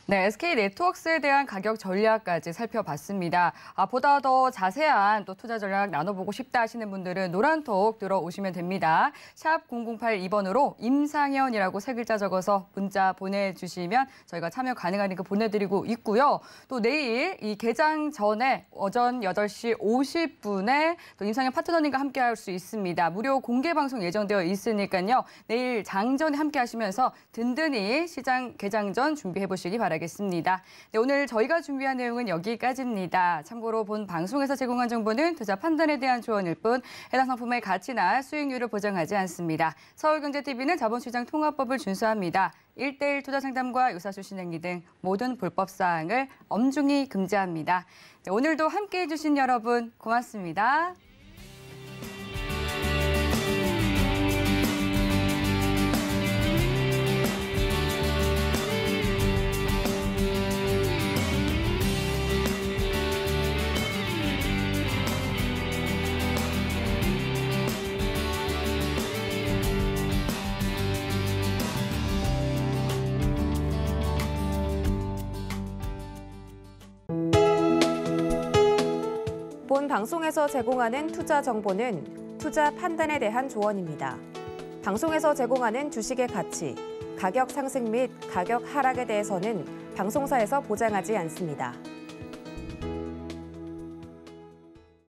네, SK 네트워크스에 대한 가격 전략까지 살펴봤습니다. 보다 더 자세한 또 투자 전략 나눠보고 싶다 하시는 분들은 노란톡 들어오시면 됩니다. 샵 0082번으로 임상현이라고 3글자 적어서 문자 보내주시면 저희가 참여 가능하니까 보내드리고 있고요. 또 내일 이 개장 전에 오전 8시 50분에 또 임상현 파트너님과 함께할 수 있습니다. 무료 공개 방송 예정되어 있으니까요. 내일 장전에 함께 하시면서 든든히 시장 개장 전 준비해보시기 바랍니다. 겠습니다. 네, 오늘 저희가 준비한 내용은 여기까지입니다. 참고로 본 방송에서 제공한 정보는 투자 판단에 대한 조언일 뿐 해당 상품의 가치나 수익률을 보장하지 않습니다. 서울경제TV는 자본시장 통합법을 준수합니다. 1:1 투자 상담과 유사수신 행위 등 모든 불법 사항을 엄중히 금지합니다. 네, 오늘도 함께해 주신 여러분 고맙습니다. 본 방송에서 제공하는 투자 정보는 투자 판단에 대한 조언입니다. 방송에서 제공하는 주식의 가치, 가격 상승 및 가격 하락에 대해서는 방송사에서 보장하지 않습니다.